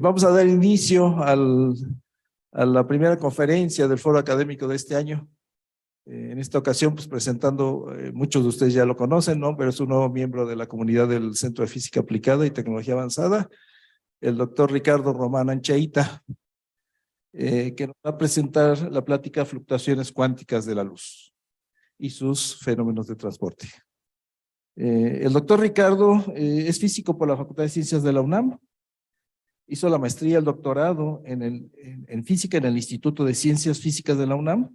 Vamos a dar inicio a la primera conferencia del foro académico de este año. En esta ocasión, pues presentando, muchos de ustedes ya lo conocen, ¿no? Pero es un nuevo miembro de la comunidad del Centro de Física Aplicada y Tecnología Avanzada, el doctor Ricardo Román Ancheita, que nos va a presentar la plática Fluctuaciones cuánticas de la luz y sus fenómenos de transporte. El doctor Ricardo es físico por la Facultad de Ciencias de la UNAM. Hizo la maestría, el doctorado en física en el Instituto de Ciencias Físicas de la UNAM,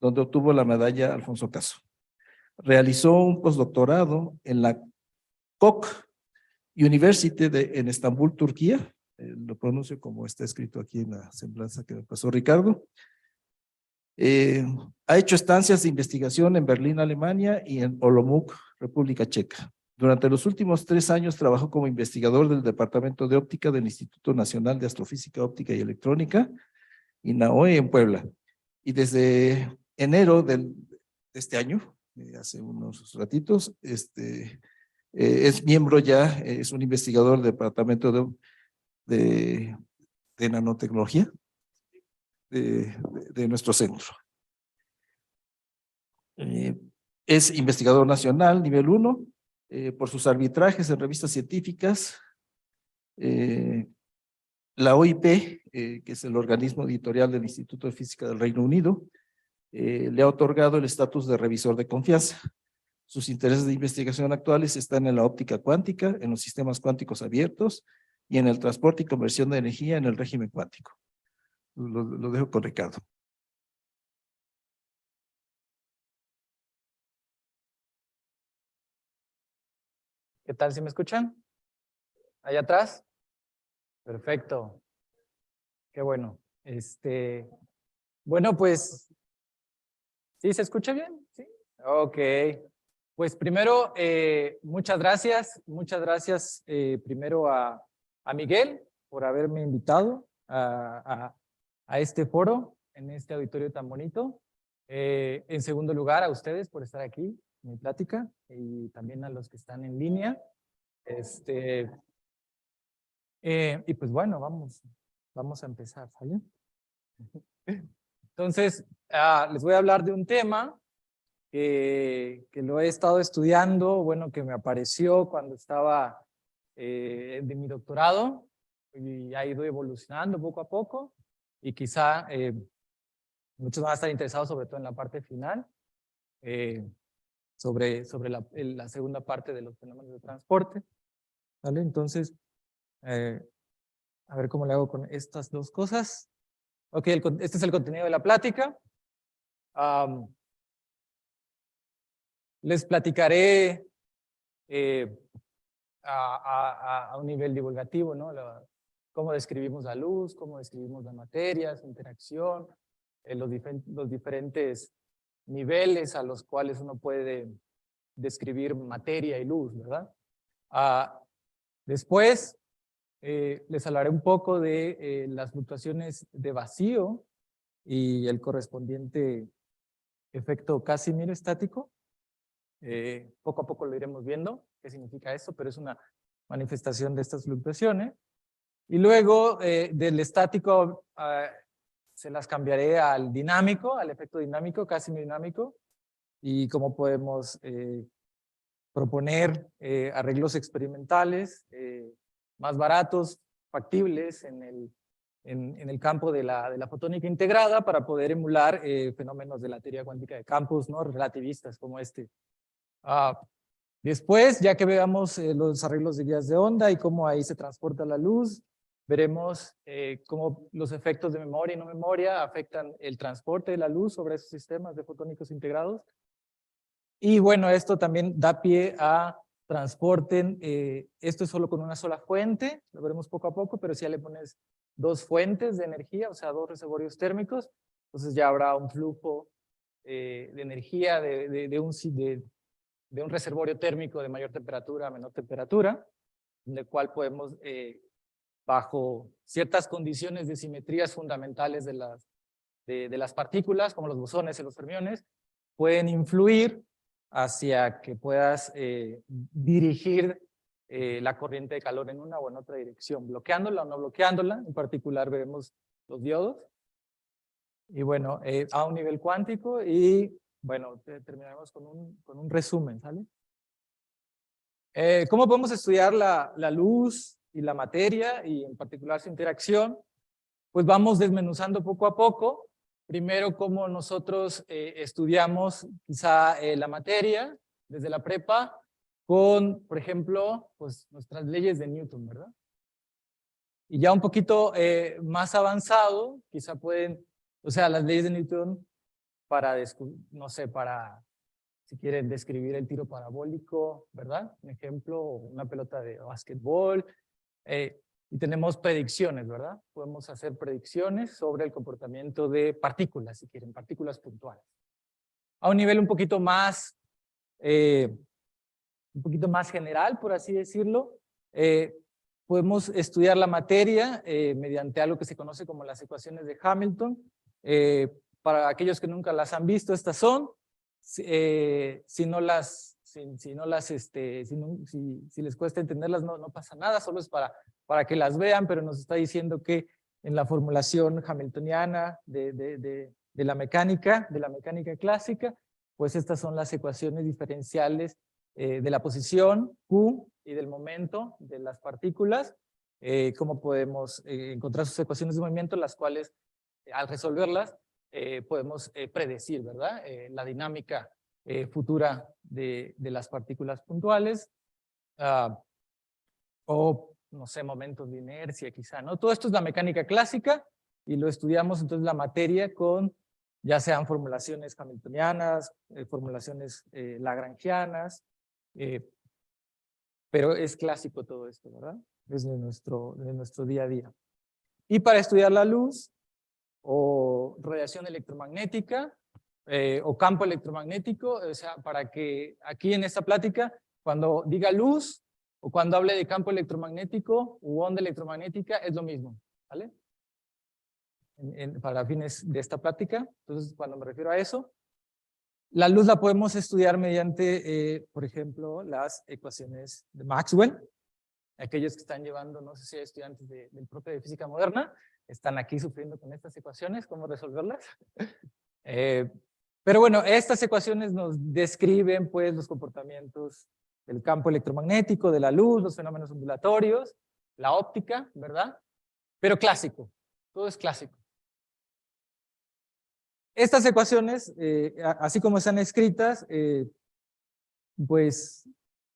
donde obtuvo la medalla Alfonso Caso. Realizó un postdoctorado en la Koç University en Estambul, Turquía. Lo pronuncio como está escrito aquí en la semblanza que me pasó Ricardo. Ha hecho estancias de investigación en Berlín, Alemania, y en Olomouc, República Checa. Durante los últimos 3 años trabajó como investigador del Departamento de Óptica del Instituto Nacional de Astrofísica, Óptica y Electrónica, INAOE, en Puebla. Y desde enero de este año, hace unos ratitos, es miembro ya, es un investigador del Departamento de Nanotecnología de nuestro centro. Es investigador nacional, nivel 1, por sus arbitrajes en revistas científicas. La OIP, que es el organismo editorial del Instituto de Física del Reino Unido, le ha otorgado el estatus de revisor de confianza. Sus intereses de investigación actuales están en la óptica cuántica, en los sistemas cuánticos abiertos y en el transporte y conversión de energía en el régimen cuántico. Lo dejo con Ricardo. ¿Qué tal? ¿Sí me escuchan? ¿Allá atrás? Perfecto. Qué bueno. Bueno, pues, ¿sí se escucha bien? Sí. Ok. Pues primero, muchas gracias. Muchas gracias primero a Miguel por haberme invitado a este foro, en este auditorio tan bonito. En segundo lugar, a ustedes por estar aquí en mi plática y también a los que están en línea. Y pues bueno, vamos a empezar, ¿sale? Entonces, les voy a hablar de un tema que lo he estado estudiando, bueno, que me apareció cuando estaba de mi doctorado y ha ido evolucionando poco a poco y quizá muchos van a estar interesados sobre todo en la parte final, sobre la segunda parte de los fenómenos de transporte, ¿vale? Entonces, a ver cómo le hago con estas dos cosas. Ok, este es el contenido de la plática. Les platicaré a un nivel divulgativo, ¿no? Cómo describimos la luz, cómo describimos la materia, su interacción, los diferentes niveles a los cuales uno puede describir materia y luz, ¿verdad? Después les hablaré un poco de las fluctuaciones de vacío y el correspondiente efecto Casimir estático. Poco a poco lo iremos viendo qué significa eso, pero es una manifestación de estas fluctuaciones. Y luego del estático se las cambiaré al dinámico, al efecto dinámico, Casimir dinámico, y cómo podemos proponer arreglos experimentales más baratos, factibles en el campo de la fotónica integrada para poder emular fenómenos de la teoría cuántica de campos, ¿no? Relativistas como este. Después, ya que veamos los arreglos de guías de onda y cómo ahí se transporta la luz, veremos cómo los efectos de memoria y no memoria afectan el transporte de la luz sobre esos sistemas de fotónicos integrados. Y bueno, esto también da pie a transporten, esto es solo con una sola fuente, lo veremos poco a poco, pero si ya le pones 2 fuentes de energía, o sea, 2 reservorios térmicos, entonces ya habrá un flujo de energía de un reservorio térmico de mayor temperatura a menor temperatura, en el cual podemos, bajo ciertas condiciones de simetrías fundamentales de las partículas, como los bosones y los fermiones, pueden influir hacia que puedas dirigir la corriente de calor en una o en otra dirección, bloqueándola o no bloqueándola. En particular veremos los diodos. Y bueno, a un nivel cuántico y bueno, terminaremos con un resumen, ¿sale? ¿Cómo podemos estudiar la luz y la materia y en particular su interacción? Pues vamos desmenuzando poco a poco. Primero, cómo nosotros estudiamos quizá la materia desde la prepa con, por ejemplo, pues nuestras leyes de Newton, ¿verdad? Y ya un poquito más avanzado, quizá pueden, o sea, las leyes de Newton para, no sé, para, si quieren describir el tiro parabólico, ¿verdad? Un ejemplo, una pelota de básquetbol. Y tenemos predicciones, ¿verdad? Podemos hacer predicciones sobre el comportamiento de partículas, si quieren, partículas puntuales. A un nivel un poquito más general, por así decirlo, podemos estudiar la materia mediante algo que se conoce como las ecuaciones de Hamilton. Para aquellos que nunca las han visto, estas son, si les cuesta entenderlas, no pasa nada, solo es para que las vean, pero nos está diciendo que en la formulación hamiltoniana de la mecánica clásica, pues estas son las ecuaciones diferenciales de la posición Q y del momento de las partículas, cómo podemos encontrar sus ecuaciones de movimiento, las cuales al resolverlas podemos predecir, ¿verdad? La dinámica futura de las partículas puntuales, o no sé, momentos de inercia quizá, ¿no? Todo esto es la mecánica clásica y lo estudiamos entonces la materia con ya sean formulaciones hamiltonianas, formulaciones lagrangianas, pero es clásico todo esto, ¿verdad? Es de nuestro día a día. Y para estudiar la luz o radiación electromagnética o campo electromagnético, o sea, para que aquí en esta plática, cuando diga luz o cuando hable de campo electromagnético u onda electromagnética, es lo mismo, ¿vale? Para fines de esta plática, entonces cuando me refiero a eso, la luz la podemos estudiar mediante, por ejemplo, las ecuaciones de Maxwell. Aquellos que están llevando, no sé si hay estudiantes del profe de física moderna, están aquí sufriendo con estas ecuaciones, cómo resolverlas. Pero bueno, estas ecuaciones nos describen pues los comportamientos del campo electromagnético, de la luz, los fenómenos ondulatorios, la óptica, ¿verdad? Pero clásico, todo es clásico. Estas ecuaciones, así como están escritas, pues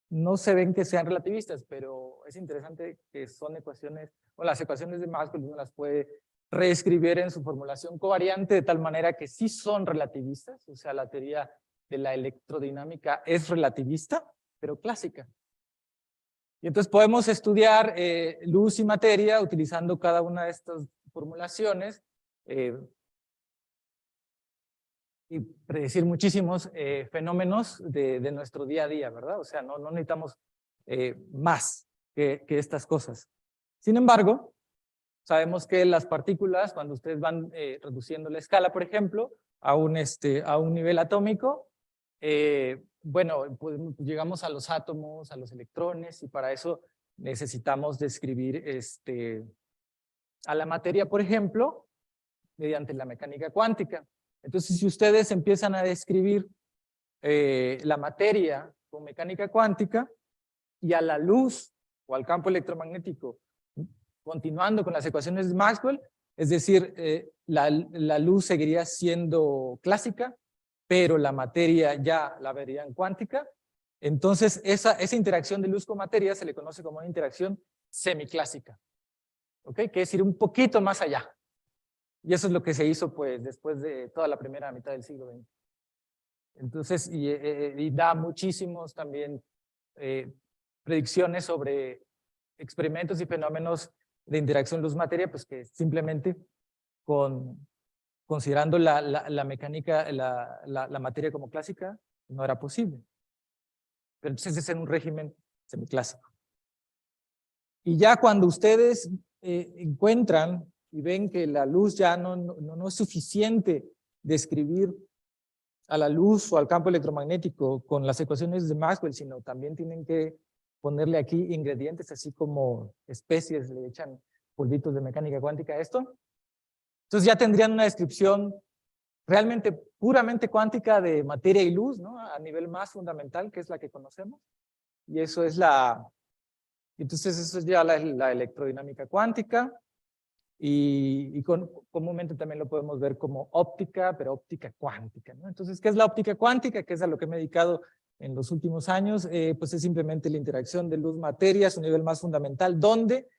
no se ven que sean relativistas, pero es interesante que son ecuaciones, o las ecuaciones de Maxwell uno las puede reescribir en su formulación covariante de tal manera que sí son relativistas, o sea, la teoría de la electrodinámica es relativista, pero clásica. Y entonces podemos estudiar luz y materia utilizando cada una de estas formulaciones y predecir muchísimos fenómenos de nuestro día a día, ¿verdad? O sea, no necesitamos más que estas cosas. Sin embargo, sabemos que las partículas, cuando ustedes van reduciendo la escala, por ejemplo, a un nivel atómico, bueno, pues llegamos a los átomos, a los electrones, y para eso necesitamos describir a la materia, por ejemplo, mediante la mecánica cuántica. Entonces, si ustedes empiezan a describir la materia con mecánica cuántica y a la luz o al campo electromagnético, continuando con las ecuaciones de Maxwell, es decir, la luz seguiría siendo clásica, pero la materia ya la verían cuántica. Entonces, esa interacción de luz con materia se le conoce como una interacción semiclásica, ¿ok? Que es ir un poquito más allá. Y eso es lo que se hizo pues después de toda la primera mitad del siglo XX. Entonces, y da muchísimos también predicciones sobre experimentos y fenómenos de interacción luz-materia, pues que simplemente considerando la mecánica, la materia como clásica, no era posible. Pero entonces es en un régimen semiclásico. Y ya cuando ustedes encuentran y ven que la luz ya no es suficiente describir a la luz o al campo electromagnético con las ecuaciones de Maxwell, sino también tienen que ponerle aquí ingredientes, así como especies, le echan polvitos de mecánica cuántica a esto. Entonces ya tendrían una descripción realmente puramente cuántica de materia y luz, ¿no? A nivel más fundamental, que es la que conocemos. Y eso es entonces eso es ya la electrodinámica cuántica. Y comúnmente también lo podemos ver como óptica, pero óptica cuántica, ¿no? Entonces, ¿qué es la óptica cuántica? Que es a lo que me he dedicado en los últimos años. Pues es simplemente la interacción de luz-materia a su nivel más fundamental, donde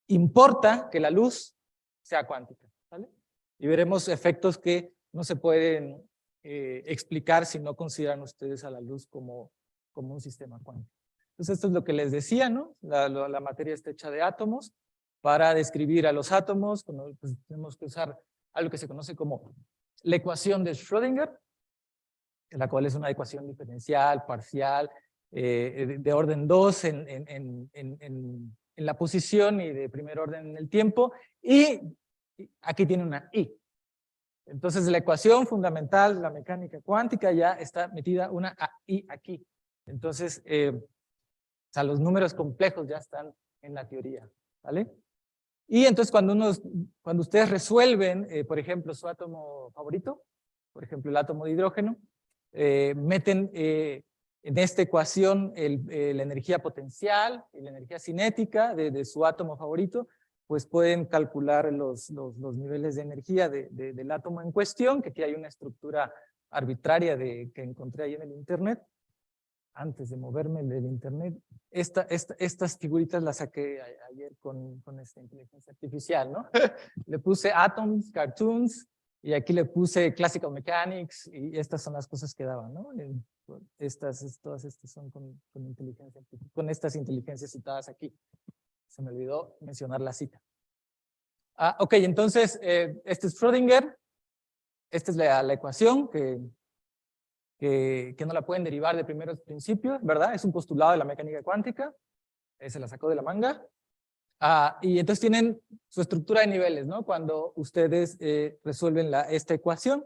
importa que la luz sea cuántica, ¿vale? Y veremos efectos que no se pueden explicar si no consideran ustedes a la luz como un sistema cuántico. Entonces, esto es lo que les decía, ¿no? La materia está hecha de átomos. Para describir a los átomos, pues tenemos que usar algo que se conoce como la ecuación de Schrödinger, la cual es una ecuación diferencial, parcial, de orden 2 en la posición y de primer orden en el tiempo, y aquí tiene una I. Entonces, la ecuación fundamental de la mecánica cuántica ya está metida una I aquí. Entonces, o sea, los números complejos ya están en la teoría, ¿vale? Y entonces cuando ustedes resuelven, por ejemplo, su átomo favorito, por ejemplo, el átomo de hidrógeno, meten en esta ecuación la energía potencial y la energía cinética de su átomo favorito, pues pueden calcular los niveles de energía del átomo en cuestión, que aquí hay una estructura arbitraria que encontré ahí en el internet. Antes de moverme del internet, estas figuritas las saqué ayer con esta inteligencia artificial, ¿no? Le puse atoms, cartoons, y aquí le puse classical mechanics, y estas son las cosas que daban, ¿no? Todas estas son con inteligencia artificial, con estas inteligencias citadas aquí. Se me olvidó mencionar la cita. Ok, entonces, este es Schrödinger, esta es la ecuación que no la pueden derivar de primeros principios, ¿verdad? Es un postulado de la mecánica cuántica, se la sacó de la manga. Y entonces tienen su estructura de niveles, ¿no? Cuando ustedes resuelven esta ecuación,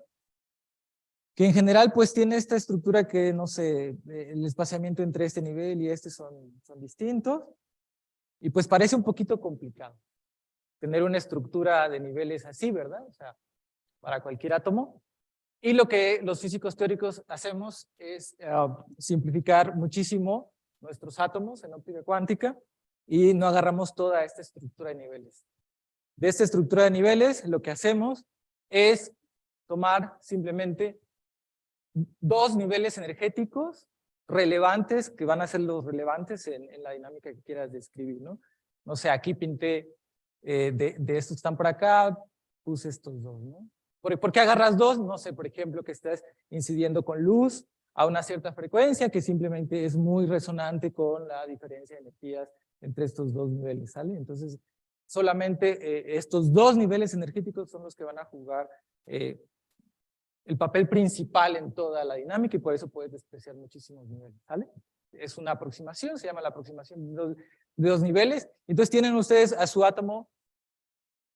que en general pues tiene esta estructura que, no sé, el espaciamiento entre este nivel y este son distintos, y pues parece un poquito complicado tener una estructura de niveles así, ¿verdad? O sea, para cualquier átomo. Y lo que los físicos teóricos hacemos es simplificar muchísimo nuestros átomos en óptica cuántica y no agarramos toda esta estructura de niveles. De esta estructura de niveles, lo que hacemos es tomar simplemente dos niveles energéticos relevantes, que van a ser los relevantes en la dinámica que quieras describir, ¿no? No sé, aquí pinté de estos que están por acá, puse estos dos, ¿no? ¿Por qué agarras dos? No sé, por ejemplo, que estás incidiendo con luz a una cierta frecuencia que simplemente es muy resonante con la diferencia de energías entre estos dos niveles, ¿sale? Entonces, solamente estos dos niveles energéticos son los que van a jugar el papel principal en toda la dinámica y por eso puedes despreciar muchísimos niveles, ¿sale? Es una aproximación, se llama la aproximación de dos niveles. Entonces tienen ustedes a su átomo,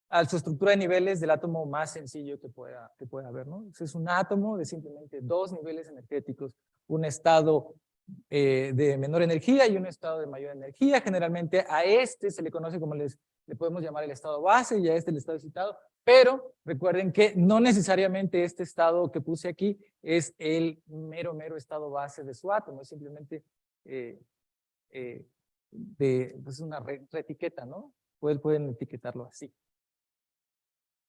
a su estructura de niveles del átomo más sencillo que pueda haber, ¿no? Entonces es un átomo de simplemente dos niveles energéticos, un estado de menor energía y un estado de mayor energía. Generalmente a este se le conoce como le podemos llamar el estado base y a este el estado excitado, pero recuerden que no necesariamente este estado que puse aquí es el mero estado base de su átomo, es simplemente pues una reetiqueta, ¿no? Pueden etiquetarlo así.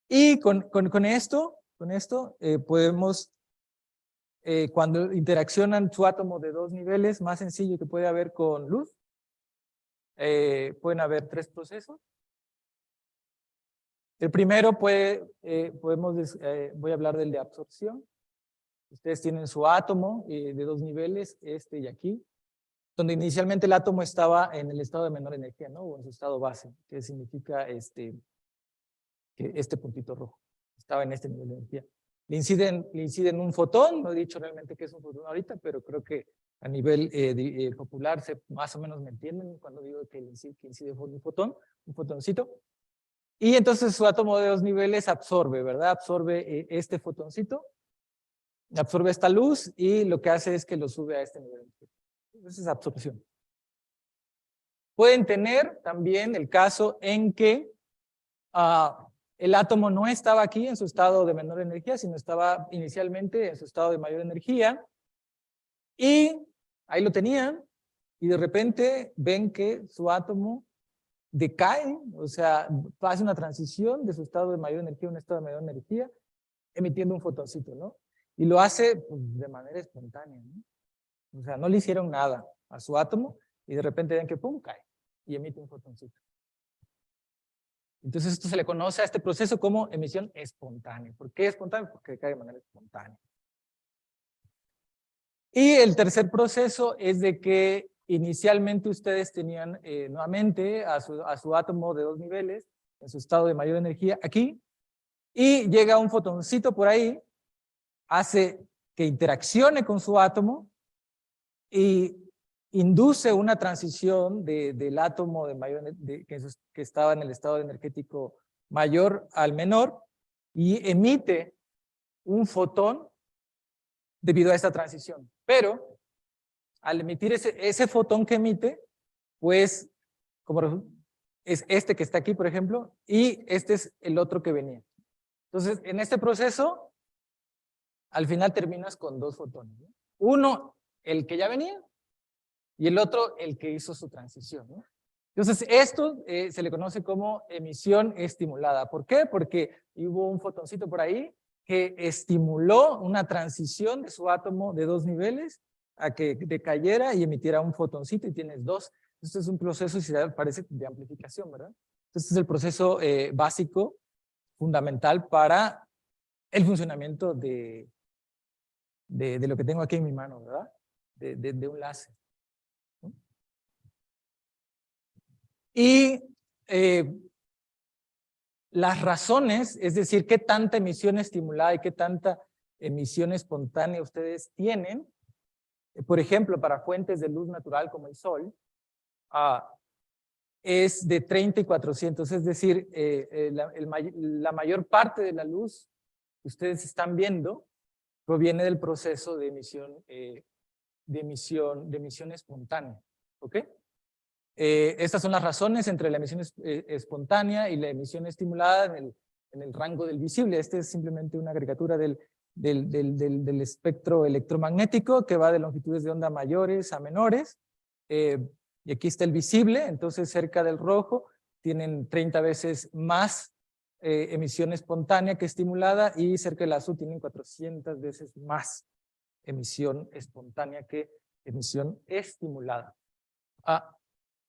Y con esto podemos, cuando interaccionan su átomo de dos niveles, más sencillo que puede haber con luz, pueden haber tres procesos. El primero voy a hablar del de absorción. Ustedes tienen su átomo de dos niveles, este y aquí, donde inicialmente el átomo estaba en el estado de menor energía, ¿no? O en su estado base, que significa que este puntito rojo estaba en este nivel de energía. Le inciden un fotón, no he dicho realmente qué es un fotón ahorita, pero creo que a nivel popular más o menos me entienden cuando digo que incide un fotón, un fotoncito. Y entonces su átomo de dos niveles absorbe, ¿verdad? Absorbe este fotoncito, absorbe esta luz y lo que hace es que lo sube a este nivel. Esa es absorción. Pueden tener también el caso en que el átomo no estaba aquí en su estado de menor energía, sino estaba inicialmente en su estado de mayor energía. Y ahí lo tenían, y de repente ven que su átomo decae, o sea, hace una transición de su estado de mayor energía a un estado de menor energía, emitiendo un fotoncito, ¿no? Y lo hace pues, de manera espontánea, ¿no? O sea, no le hicieron nada a su átomo, y de repente ven que pum, cae, y emite un fotoncito. Entonces esto se le conoce a este proceso como emisión espontánea. ¿Por qué espontánea? Porque cae de manera espontánea. Y el tercer proceso es de que inicialmente ustedes tenían nuevamente a su átomo de 2 niveles en su estado de mayor energía aquí, y llega un fotoncito por ahí, hace que interaccione con su átomo y induce una transición del átomo de mayor, que estaba en el estado energético mayor al menor, y emite un fotón debido a esta transición. Pero al emitir ese fotón que emite, pues como es este que está aquí, por ejemplo, y este es el otro que venía. Entonces, en este proceso, al final terminas con 2 fotones, ¿no? Uno, el que ya venía, y el otro, el que hizo su transición, ¿no? Entonces, esto se le conoce como emisión estimulada. ¿Por qué? Porque hubo un fotoncito por ahí que estimuló una transición de su átomo de 2 niveles a que decayera y emitiera un fotoncito, y tienes 2. Esto es un proceso, si parece, de amplificación, ¿verdad? Este es el proceso básico, fundamental para el funcionamiento de lo que tengo aquí en mi mano, ¿verdad? De un láser. Y las razones, es decir, qué tanta emisión estimulada y qué tanta emisión espontánea ustedes tienen, por ejemplo, para fuentes de luz natural como el sol, es de 30 y 400, es decir, la mayor parte de la luz que ustedes están viendo proviene del proceso de emisión espontánea, ¿ok? Estas son las razones entre la emisión espontánea y la emisión estimulada en el rango del visible. Este es simplemente una caricatura del espectro electromagnético que va de longitudes de onda mayores a menores. Y aquí está el visible, entonces cerca del rojo tienen 30 veces más emisión espontánea que estimulada, y cerca del azul tienen 400 veces más emisión espontánea que emisión estimulada.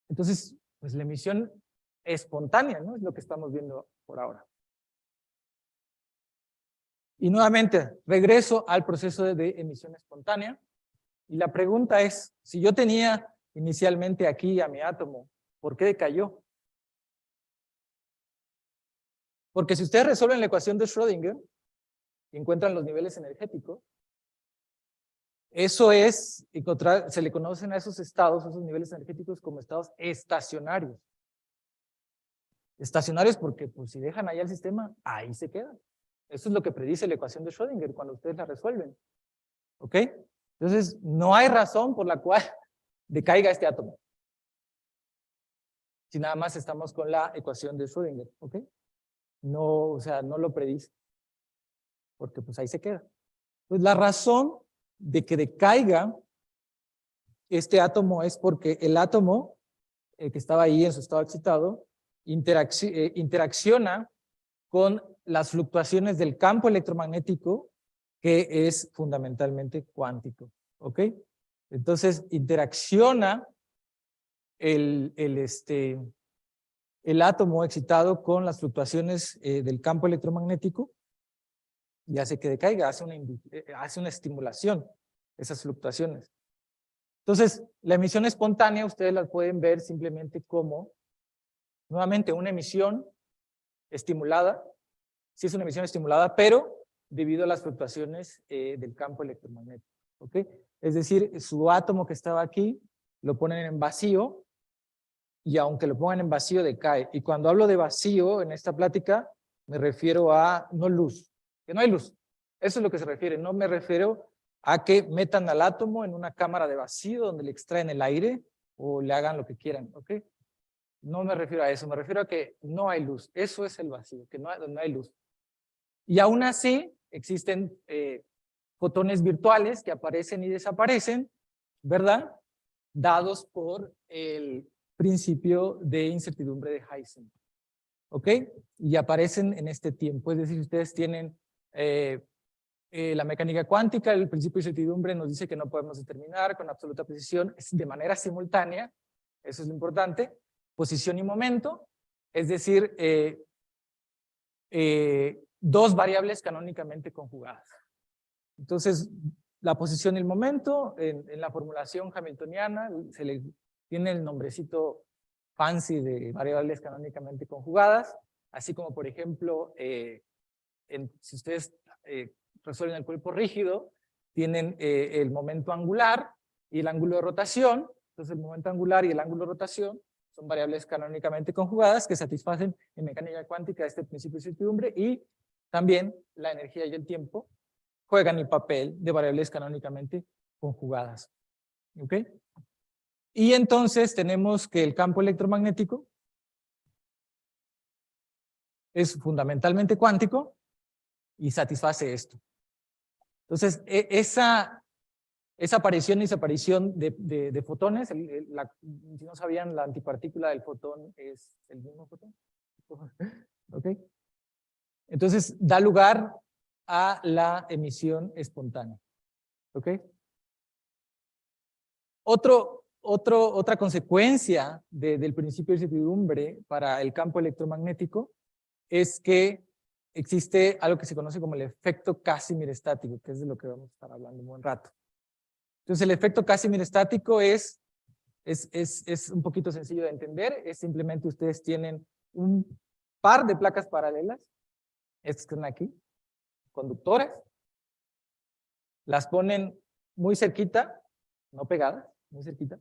Entonces, pues la emisión espontánea, ¿no? Es lo que estamos viendo por ahora. Y nuevamente, regreso al proceso de emisión espontánea. Y la pregunta es, si yo tenía inicialmente aquí a mi átomo, ¿por qué decayó? Porque si ustedes resuelven la ecuación de Schrödinger y encuentran los niveles energéticos, eso es, se le conocen a esos estados, esos niveles energéticos, como estados estacionarios. Estacionarios porque pues, si dejan ahí el sistema, ahí se quedan. Eso es lo que predice la ecuación de Schrödinger cuando ustedes la resuelven. ¿Ok? Entonces, no hay razón por la cual decaiga este átomo. Si nada más estamos con la ecuación de Schrödinger. ¿Ok? No, o sea, no lo predice. Porque pues ahí se queda. Pues la razón de que decaiga este átomo es porque el átomo que estaba ahí en su estado excitado interacciona con las fluctuaciones del campo electromagnético, que es fundamentalmente cuántico. ¿Ok? Entonces interacciona el átomo excitado con las fluctuaciones del campo electromagnético y hace que decaiga, hace una estimulación esas fluctuaciones. Entonces, la emisión espontánea ustedes la pueden ver simplemente como, nuevamente, una emisión estimulada. Sí es una emisión estimulada, pero debido a las fluctuaciones del campo electromagnético. ¿Ok? Es decir, su átomo que estaba aquí lo ponen en vacío, y aunque lo pongan en vacío decae. Y cuando hablo de vacío en esta plática, me refiero a no luz, que no hay luz. Eso es lo que se refiere. No me refiero a que metan al átomo en una cámara de vacío donde le extraen el aire o le hagan lo que quieran. ¿Ok? No me refiero a eso, me refiero a que no hay luz. Eso es el vacío, que no hay luz. Y aún así existen fotones virtuales que aparecen y desaparecen, ¿verdad? Dados por el principio de incertidumbre de Heisenberg. ¿Ok? Y aparecen en este tiempo. Es decir, ustedes tienen la mecánica cuántica, el principio de incertidumbre nos dice que no podemos determinar con absoluta precisión de manera simultánea, eso es lo importante, posición y momento, es decir, dos variables canónicamente conjugadas. Entonces, la posición y el momento, en la formulación hamiltoniana, se le tiene el nombrecito fancy de variables canónicamente conjugadas, así como, por ejemplo, si ustedes resuelven el cuerpo rígido, tienen el momento angular y el ángulo de rotación. Entonces, el momento angular y el ángulo de rotación son variables canónicamente conjugadas que satisfacen en mecánica cuántica este principio de incertidumbre, y también la energía y el tiempo juegan el papel de variables canónicamente conjugadas. ¿Ok? Y entonces tenemos que el campo electromagnético es fundamentalmente cuántico y satisface esto. Entonces, esa aparición y desaparición de fotones, si no sabían, la antipartícula del fotón es el mismo fotón. ¿Ok? Entonces, da lugar a la emisión espontánea. ¿Ok? Otra consecuencia del principio de incertidumbre para el campo electromagnético es que existe algo que se conoce como el efecto Casimir estático, que es de lo que vamos a estar hablando un buen rato. Entonces, el efecto Casimir estático es un poquito sencillo de entender. Es simplemente ustedes tienen un par de placas paralelas, estas que están aquí, conductores, las ponen muy cerquita, no pegadas, muy cerquita,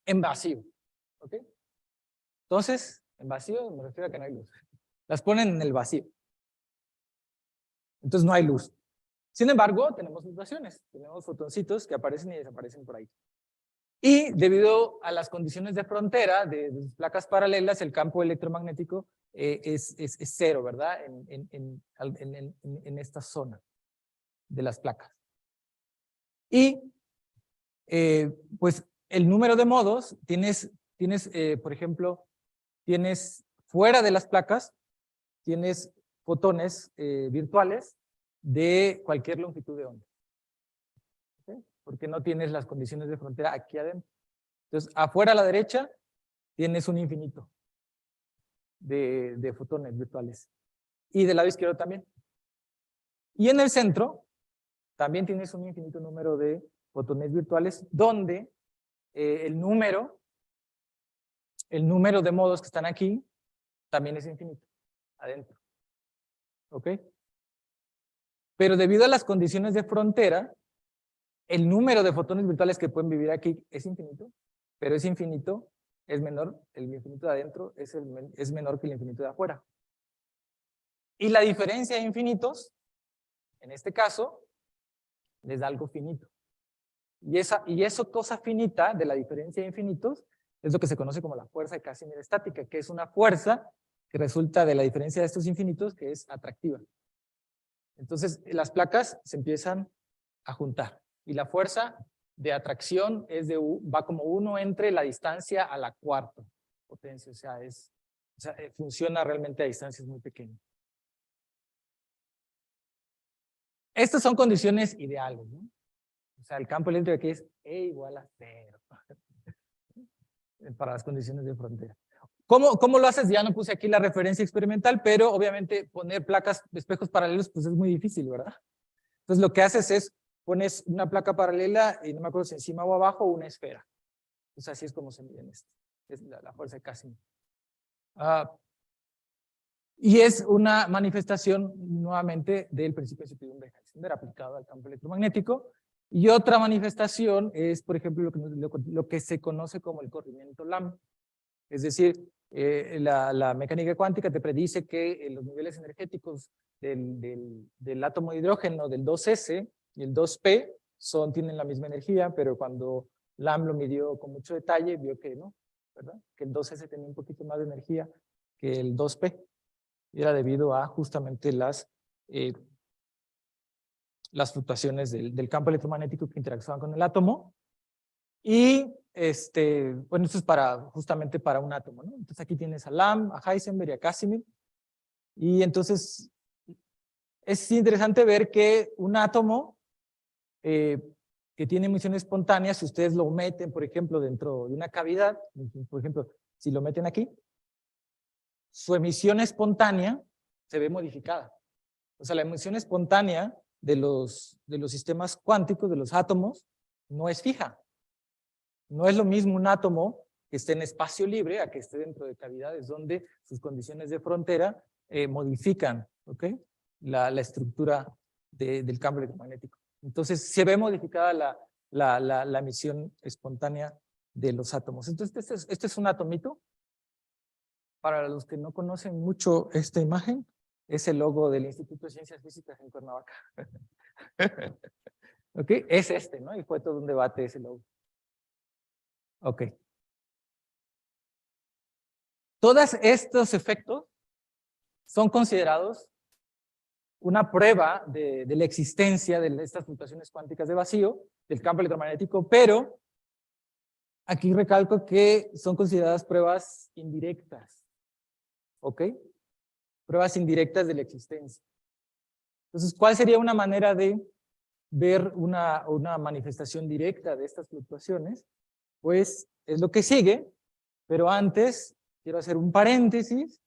en vacío. ¿Ok? Entonces, en vacío me refiero a que no hay luz. Las ponen en el vacío. Entonces no hay luz. Sin embargo, tenemos fluctuaciones, tenemos fotoncitos que aparecen y desaparecen por ahí. Y debido a las condiciones de frontera de placas paralelas, el campo electromagnético es cero, ¿verdad? En esta zona de las placas. Y pues el número de modos, tienes por ejemplo, tienes fuera de las placas, tienes fotones virtuales de cualquier longitud de onda. ¿Okay? Porque no tienes las condiciones de frontera aquí adentro. Entonces, afuera a la derecha tienes un infinito de fotones virtuales. Y del lado izquierdo también. Y en el centro también tienes un infinito número de fotones virtuales donde el número de modos que están aquí también es infinito, adentro. ¿Ok? Pero debido a las condiciones de frontera, el número de fotones virtuales que pueden vivir aquí es infinito, pero ese infinito es menor, el infinito de adentro es menor que el infinito de afuera. Y la diferencia de infinitos, en este caso, les da algo finito. Y esa cosa finita de la diferencia de infinitos es lo que se conoce como la fuerza de Casimir estática, que es una fuerza que resulta de la diferencia de estos infinitos que es atractiva. Entonces, las placas se empiezan a juntar y la fuerza de atracción va como 1 entre la distancia a la cuarta potencia, o sea, funciona realmente a distancias muy pequeñas. Estas son condiciones ideales, ¿no? O sea, el campo eléctrico aquí es E igual a 0 para las condiciones de frontera. ¿Cómo lo haces? Ya no puse aquí la referencia experimental, pero obviamente poner placas de espejos paralelos pues es muy difícil, ¿verdad? Entonces lo que haces es pones una placa paralela y no me acuerdo si encima o abajo una esfera. Entonces así es como se mide esto. Es la fuerza de Casimir. Y es una manifestación nuevamente del principio de incertidumbre de Heisenberg aplicado al campo electromagnético. Y otra manifestación es, por ejemplo, lo que se conoce como el corrimiento LAM. Es decir, la mecánica cuántica te predice que los niveles energéticos del átomo de hidrógeno, del 2s y el 2p, tienen la misma energía, pero cuando LAM lo midió con mucho detalle, vio que no, ¿verdad? Que el 2S tenía un poquito más de energía que el 2P. Y era debido a justamente las fluctuaciones del campo electromagnético que interactúan con el átomo. Y bueno, esto es justamente para un átomo, ¿no? Entonces aquí tienes a Lamb, a Heisenberg y a Casimir. Y entonces es interesante ver que un átomo que tiene emisión espontánea, si ustedes lo meten, por ejemplo, dentro de una cavidad, por ejemplo, si lo meten aquí, su emisión espontánea se ve modificada. O sea, la emisión espontánea de los sistemas cuánticos, de los átomos, no es fija. No es lo mismo un átomo que esté en espacio libre a que esté dentro de cavidades donde sus condiciones de frontera modifican, ¿ok? la estructura del campo electromagnético. Entonces, se ve modificada la emisión espontánea de los átomos. Entonces, este es un atomito. Para los que no conocen mucho esta imagen, es el logo del Instituto de Ciencias Físicas en Cuernavaca. ¿Ok? Es ¿no? Y fue todo un debate ese logo. Ok. Todos estos efectos son considerados una prueba de la existencia de estas fluctuaciones cuánticas de vacío, del campo electromagnético, pero aquí recalco que son consideradas pruebas indirectas. ¿Ok? Pruebas indirectas de la existencia. Entonces, ¿cuál sería una manera de ver una manifestación directa de estas fluctuaciones? Pues es lo que sigue, pero antes quiero hacer un paréntesis.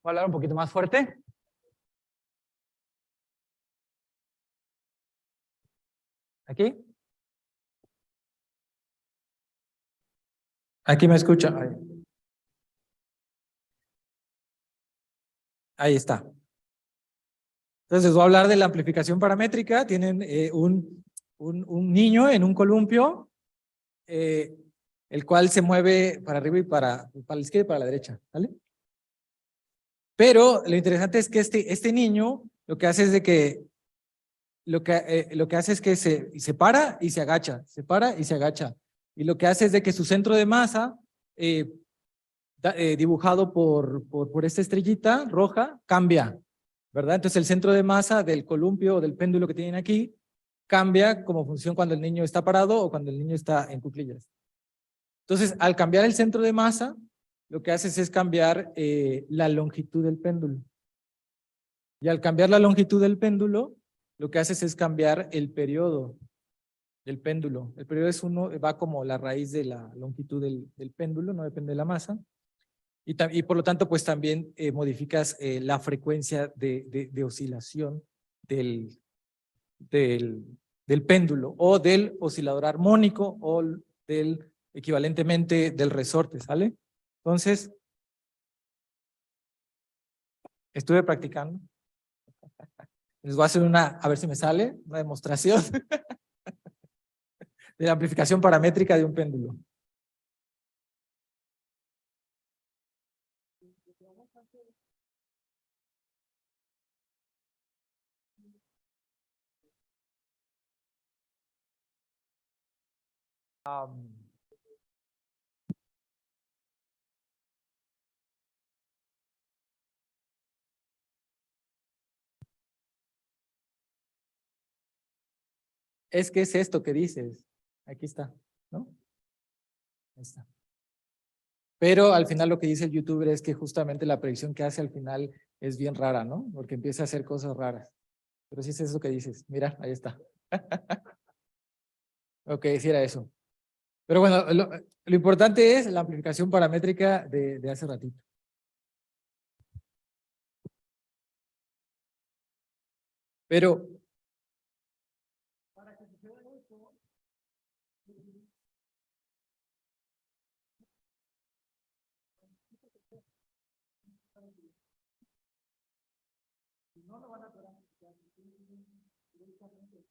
Voy a hablar un poquito más fuerte. ¿Aquí? ¿Aquí me escucha? Ahí está. Entonces, voy a hablar de la amplificación paramétrica. Tienen un niño en un columpio, el cual se mueve para arriba y para la izquierda y para la derecha, ¿vale? Pero lo interesante es que este niño lo que hace es de que lo que hace es que se para y se agacha, se para y se agacha. Y lo que hace es de que su centro de masa, dibujado por esta estrellita roja, cambia, ¿verdad? Entonces el centro de masa del columpio o del péndulo que tienen aquí cambia como función cuando el niño está parado o cuando el niño está en cuclillas. Entonces, al cambiar el centro de masa, lo que haces es cambiar la longitud del péndulo. Y al cambiar la longitud del péndulo, lo que haces es cambiar el periodo del péndulo. El periodo es va como la raíz de la longitud del péndulo, no depende de la masa. Y por lo tanto, pues también modificas la frecuencia de oscilación del péndulo o del oscilador armónico o del equivalentemente del resorte, ¿sale? Entonces, estuve practicando. Les voy a hacer a ver si me sale, una demostración de la amplificación paramétrica de un péndulo. Es que es esto que dices. Aquí está, ¿no? Ahí está. Pero al final lo que dice el youtuber es que justamente la predicción que hace al final es bien rara, ¿no? Porque empieza a hacer cosas raras. Pero sí es eso que dices. Mira, ahí está. Ok, sí era eso. Pero bueno, lo importante es la amplificación paramétrica de hace ratito. Pero para que suceda esto, no lo van a poder amplificar directamente.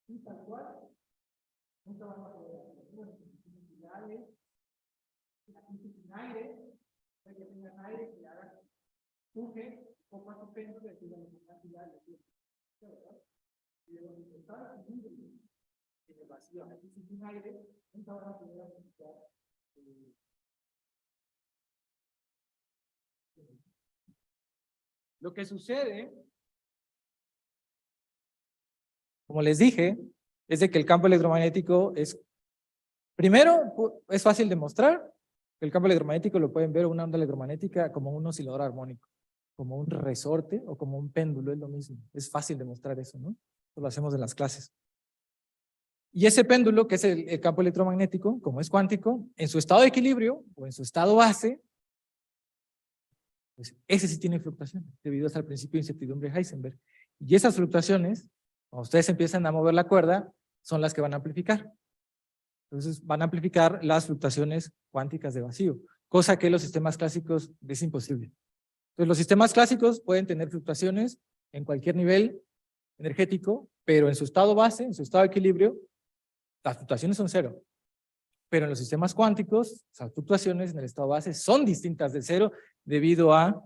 Y tal cual, nunca van a poder hacer aquí sin aire, para que tengan aire, que hagan empuje, poco a su péndulo, y digan los capilares, ¿verdad? Y de donde está en el vacío, aquí sin aire, nunca van a poder aplicar. Lo que sucede, como les dije, es de que el campo electromagnético es, primero, es fácil de mostrar. El campo electromagnético lo pueden ver una onda electromagnética como un oscilador armónico, como un resorte o como un péndulo, es lo mismo. Es fácil de mostrar eso, ¿no? Eso lo hacemos en las clases. Y ese péndulo, que es el campo electromagnético, como es cuántico, en su estado de equilibrio o en su estado base, pues ese sí tiene fluctuaciones, debido al principio de incertidumbre de Heisenberg. Y esas fluctuaciones, cuando ustedes empiezan a mover la cuerda, son las que van a amplificar. Entonces van a amplificar las fluctuaciones cuánticas de vacío, cosa que los sistemas clásicos es imposible. Entonces los sistemas clásicos pueden tener fluctuaciones en cualquier nivel energético, pero en su estado base, en su estado de equilibrio, las fluctuaciones son cero. Pero en los sistemas cuánticos, las fluctuaciones en el estado base son distintas de cero debido a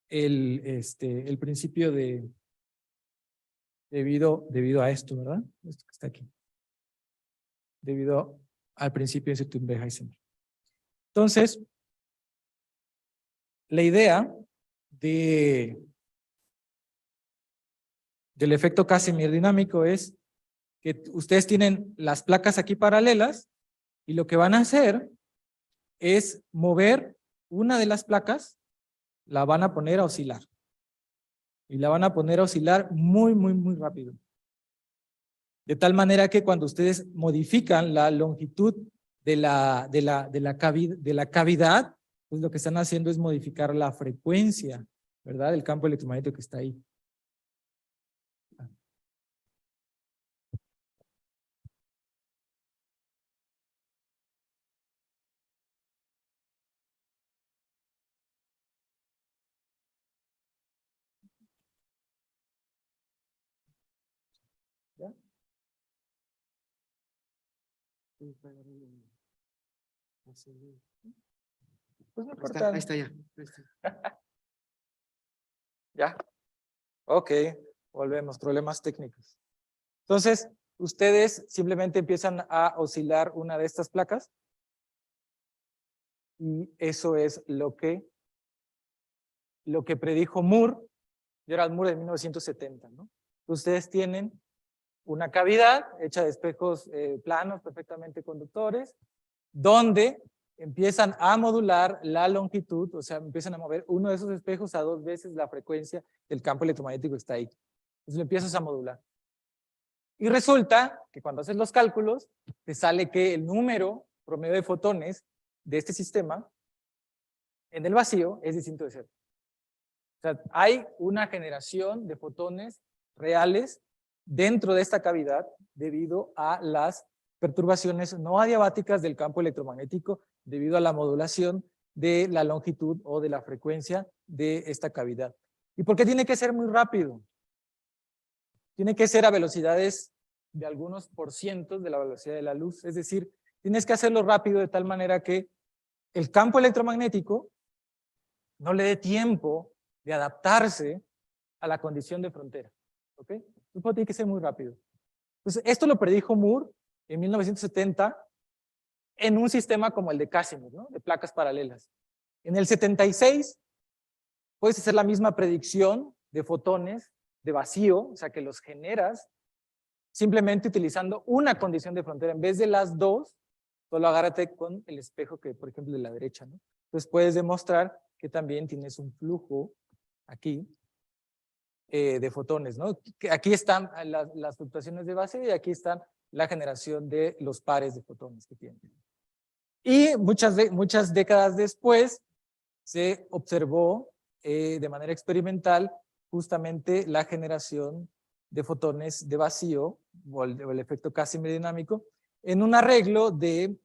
el principio de, debido a esto, ¿verdad? Esto que está aquí. Debido al principio de incertidumbre de Heisenberg. Entonces, la idea del efecto Casimir dinámico es que ustedes tienen las placas aquí paralelas y lo que van a hacer es mover una de las placas, la van a poner a oscilar. Y la van a poner a oscilar muy, muy, muy rápido. De tal manera que cuando ustedes modifican la longitud de la cavidad, pues lo que están haciendo es modificar la frecuencia, ¿verdad? El campo electromagnético que está ahí. ¿Ya? Pues no importa. Ahí está ya. ¿Ya? Ok, volvemos, problemas técnicos. Entonces, ustedes simplemente empiezan a oscilar una de estas placas y eso es lo que predijo Moore, Gerald Moore de 1970, ¿no? Ustedes tienen una cavidad hecha de espejos planos perfectamente conductores, donde empiezan a modular la longitud, o sea, empiezan a mover uno de esos espejos a 2 veces la frecuencia del campo electromagnético que está ahí. Entonces lo empiezas a modular. Y resulta que cuando haces los cálculos, te sale que el número promedio de fotones de este sistema en el vacío es distinto de cero. O sea, hay una generación de fotones reales dentro de esta cavidad debido a las perturbaciones no adiabáticas del campo electromagnético debido a la modulación de la longitud o de la frecuencia de esta cavidad. ¿Y por qué tiene que ser muy rápido? Tiene que ser a velocidades de algunos % de la velocidad de la luz. Es decir, tienes que hacerlo rápido de tal manera que el campo electromagnético no le dé tiempo de adaptarse a la condición de frontera. ¿Ok? Entonces tiene que ser muy rápido. Entonces, esto lo predijo Moore en 1970 en un sistema como el de Casimir, ¿no? De placas paralelas. En el 76 puedes hacer la misma predicción de fotones de vacío, o sea que los generas simplemente utilizando una condición de frontera. En vez de las dos, solo agárrate con el espejo que, por ejemplo, de la derecha, ¿no? Entonces puedes demostrar que también tienes un flujo aquí de fotones, ¿no? Aquí están las fluctuaciones de base y aquí están la generación de los pares de fotones que tienen. Y muchas décadas después se observó de manera experimental justamente la generación de fotones de vacío o el efecto Casimir dinámico en un arreglo de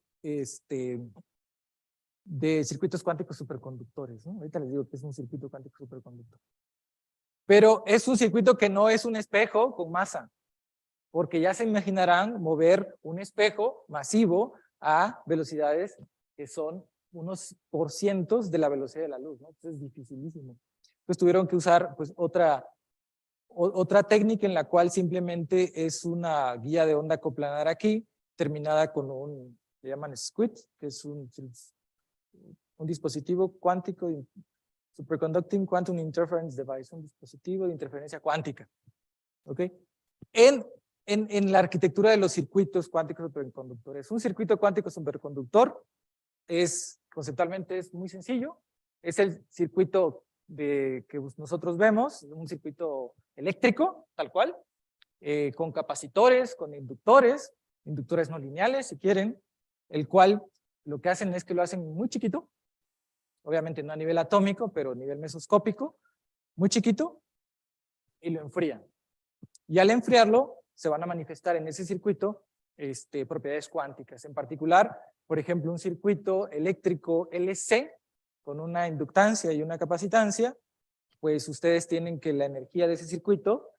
circuitos cuánticos superconductores, ¿no? Ahorita les digo que es un circuito cuántico superconductor. Pero es un circuito que no es un espejo con masa, porque ya se imaginarán mover un espejo masivo a velocidades que son unos % de la velocidad de la luz, ¿no? Entonces es dificilísimo. Entonces tuvieron que usar pues otra técnica en la cual simplemente es una guía de onda coplanar aquí, terminada con le llaman SQUID, que es un dispositivo cuántico, Superconducting Quantum Interference Device, un dispositivo de interferencia cuántica. ¿Ok? En la arquitectura de los circuitos cuánticos superconductores, un circuito cuántico superconductor conceptualmente es muy sencillo, es el circuito que nosotros vemos, un circuito eléctrico, tal cual, con capacitores, con inductores no lineales, si quieren, el cual lo que hacen es que lo hacen muy chiquito, obviamente no a nivel atómico, pero a nivel mesoscópico, muy chiquito, y lo enfrían. Y al enfriarlo, se van a manifestar en ese circuito propiedades cuánticas. En particular, por ejemplo, un circuito eléctrico LC, con una inductancia y una capacitancia, pues ustedes tienen que la energía de ese circuito,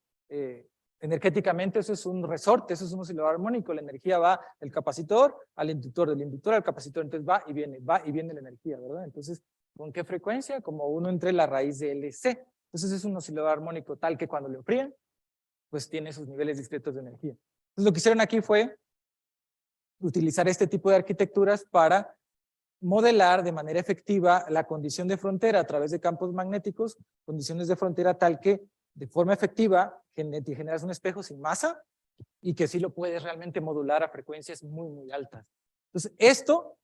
energéticamente eso es un resorte, eso es un oscilador armónico, la energía va del capacitor al inductor, del inductor al capacitor, entonces va y viene la energía, ¿verdad? Entonces, ¿con qué frecuencia? Como 1 entre la raíz de LC. Entonces es un oscilador armónico tal que cuando lo enfrían, pues tiene sus niveles discretos de energía. Entonces lo que hicieron aquí fue utilizar este tipo de arquitecturas para modelar de manera efectiva la condición de frontera a través de campos magnéticos, condiciones de frontera tal que de forma efectiva generas un espejo sin masa y que sí lo puedes realmente modular a frecuencias muy, muy altas. Entonces esto,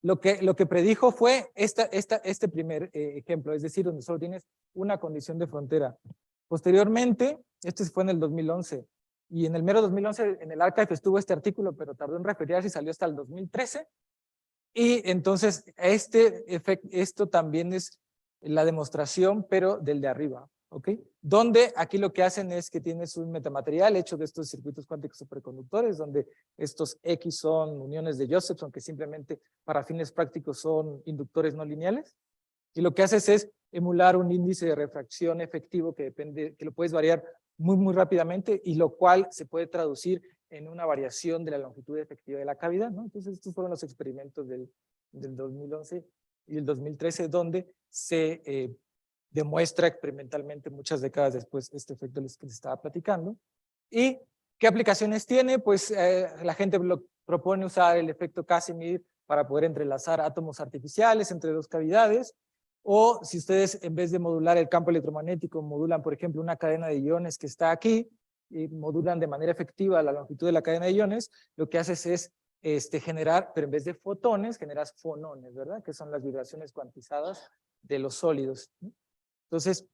lo que predijo fue este primer ejemplo, es decir, donde solo tienes una condición de frontera. Posteriormente, este fue en el 2011, y en el mero 2011 en el archive estuvo este artículo, pero tardó en referirse y salió hasta el 2013. Y entonces esto también es la demostración, pero del de arriba, ¿ok? Donde aquí lo que hacen es que tienes un metamaterial hecho de estos circuitos cuánticos superconductores, donde estos X son uniones de Josephson, que simplemente para fines prácticos son inductores no lineales. Y lo que haces es emular un índice de refracción efectivo que lo puedes variar muy, muy rápidamente, y lo cual se puede traducir en una variación de la longitud efectiva de la cavidad, ¿no? Entonces estos fueron los experimentos del 2011 y el 2013, donde se demuestra experimentalmente muchas décadas después este efecto que les estaba platicando. ¿Y qué aplicaciones tiene? Pues la gente propone usar el efecto Casimir para poder entrelazar átomos artificiales entre dos cavidades, o si ustedes en vez de modular el campo electromagnético modulan, por ejemplo, una cadena de iones que está aquí, y modulan de manera efectiva la longitud de la cadena de iones, lo que haces es generar, pero en vez de fotones, generas fonones, ¿verdad? Que son las vibraciones cuantizadas de los sólidos. Entonces,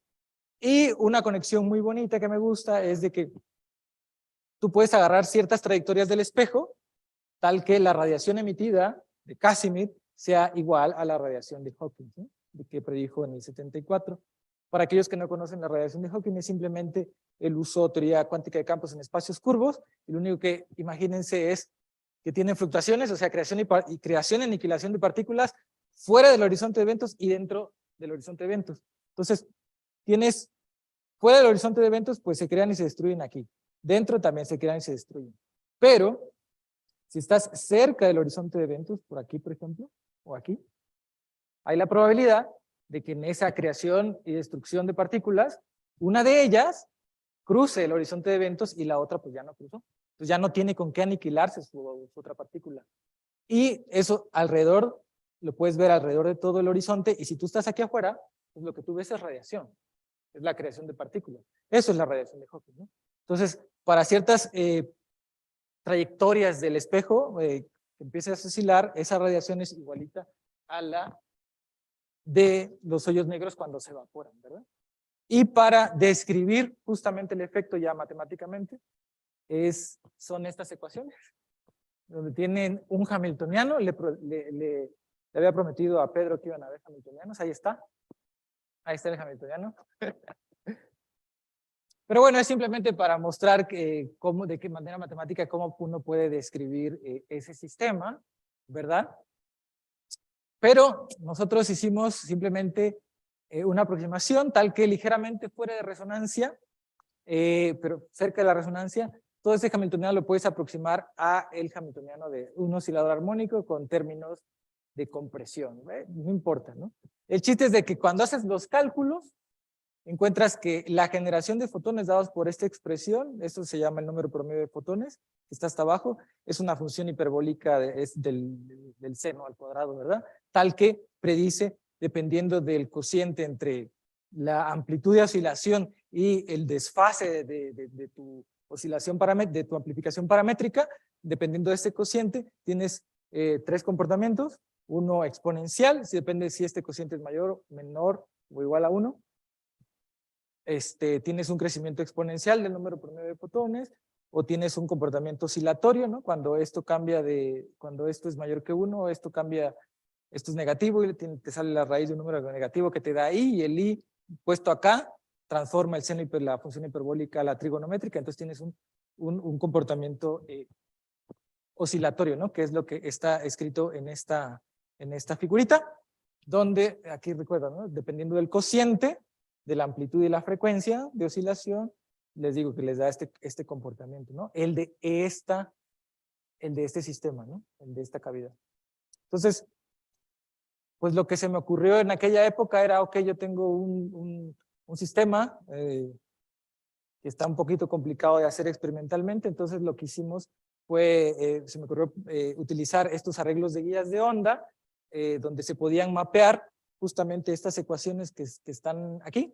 y una conexión muy bonita que me gusta es de que tú puedes agarrar ciertas trayectorias del espejo, tal que la radiación emitida de Casimir sea igual a la radiación de Hawking, ¿sí? Que predijo en el 74. Para aquellos que no conocen la radiación de Hawking, es simplemente el uso de teoría cuántica de campos en espacios curvos, y lo único que imagínense es que tienen fluctuaciones, o sea, creación y aniquilación de partículas fuera del horizonte de eventos y dentro del horizonte de eventos. Entonces, tienes fuera del horizonte de eventos, pues se crean y se destruyen aquí. Dentro también se crean y se destruyen. Pero, si estás cerca del horizonte de eventos, por aquí, por ejemplo, o aquí, hay la probabilidad de que en esa creación y destrucción de partículas, una de ellas cruce el horizonte de eventos y la otra pues ya no cruzó. Entonces ya no tiene con qué aniquilarse su otra partícula. Y eso alrededor, lo puedes ver alrededor de todo el horizonte, y si tú estás aquí afuera, pues lo que tú ves es radiación, es la creación de partículas. Eso es la radiación de Hawking, ¿no? Entonces, para ciertas trayectorias del espejo que empiezas a oscilar, esa radiación es igualita a la de los hoyos negros cuando se evaporan, ¿verdad? Y para describir justamente el efecto ya matemáticamente, son estas ecuaciones, donde tienen un hamiltoniano. Le había prometido a Pedro que iban a ver hamiltonianos, ahí está el hamiltoniano. Pero bueno, es simplemente para mostrar de qué manera matemática, cómo uno puede describir ese sistema, ¿verdad? Pero nosotros hicimos simplemente una aproximación tal que ligeramente fuera de resonancia, pero cerca de la resonancia, todo ese hamiltoniano lo puedes aproximar a el hamiltoniano de un oscilador armónico con términos de compresión. No importa, ¿no? El chiste es de que cuando haces los cálculos, encuentras que la generación de fotones dados por esta expresión, esto se llama el número promedio de fotones, que está hasta abajo, es una función hiperbólica del seno al cuadrado, ¿verdad? Tal que predice, dependiendo del cociente entre la amplitud de oscilación y el desfase de tu oscilación de tu amplificación paramétrica, dependiendo de este cociente, tienes tres comportamientos. Uno exponencial, si depende si este cociente es mayor, menor o igual a 1. Tienes un crecimiento exponencial del número promedio de fotones, o tienes un comportamiento oscilatorio, ¿no? Cuando esto cambia cuando esto es mayor que 1, esto cambia, esto es negativo y te sale la raíz de un número negativo que te da i, y el i puesto acá transforma el seno la función hiperbólica a la trigonométrica, entonces tienes un comportamiento oscilatorio, ¿no? Que es lo que está escrito en esta figurita, donde, aquí recuerda, ¿no? Dependiendo del cociente, de la amplitud y la frecuencia de oscilación, les digo que les da este comportamiento, ¿no? El de este sistema, ¿no? El de esta cavidad. Entonces, pues lo que se me ocurrió en aquella época era, ok, yo tengo un sistema que está un poquito complicado de hacer experimentalmente, entonces lo que hicimos fue, se me ocurrió utilizar estos arreglos de guías de onda, donde se podían mapear justamente estas ecuaciones que están aquí,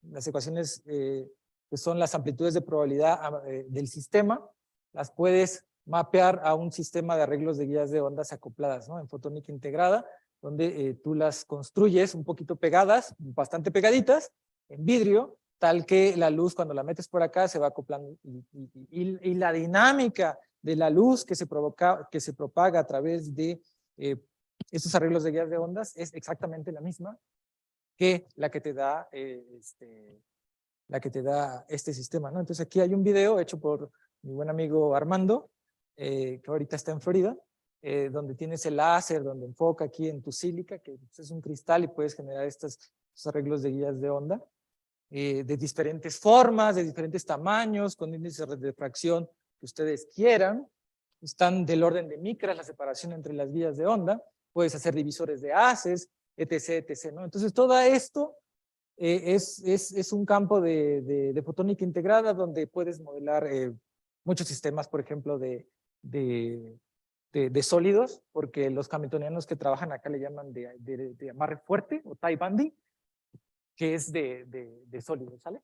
las ecuaciones que son las amplitudes de probabilidad del sistema, las puedes mapear a un sistema de arreglos de guías de ondas acopladas, ¿no? En fotónica integrada, donde tú las construyes un poquito pegadas, bastante pegaditas, en vidrio, tal que la luz cuando la metes por acá se va acoplando y la dinámica de la luz que se propaga a través de estos arreglos de guías de ondas es exactamente la misma que la que te da este sistema, ¿no? Entonces aquí hay un video hecho por mi buen amigo Armando, que ahorita está en Florida, donde tienes el láser, donde enfoca aquí en tu sílica, que es un cristal y puedes generar estos arreglos de guías de onda de diferentes formas, de diferentes tamaños, con índices de refracción que ustedes quieran. Están del orden de micras, la separación entre las guías de onda. Puedes hacer divisores de haces, etc., etc., ¿no? Entonces, todo esto es un campo de fotónica integrada donde puedes modelar muchos sistemas, por ejemplo, de sólidos, porque los hamiltonianos que trabajan acá le llaman de amarre fuerte o tie binding, que es de sólidos, ¿sale?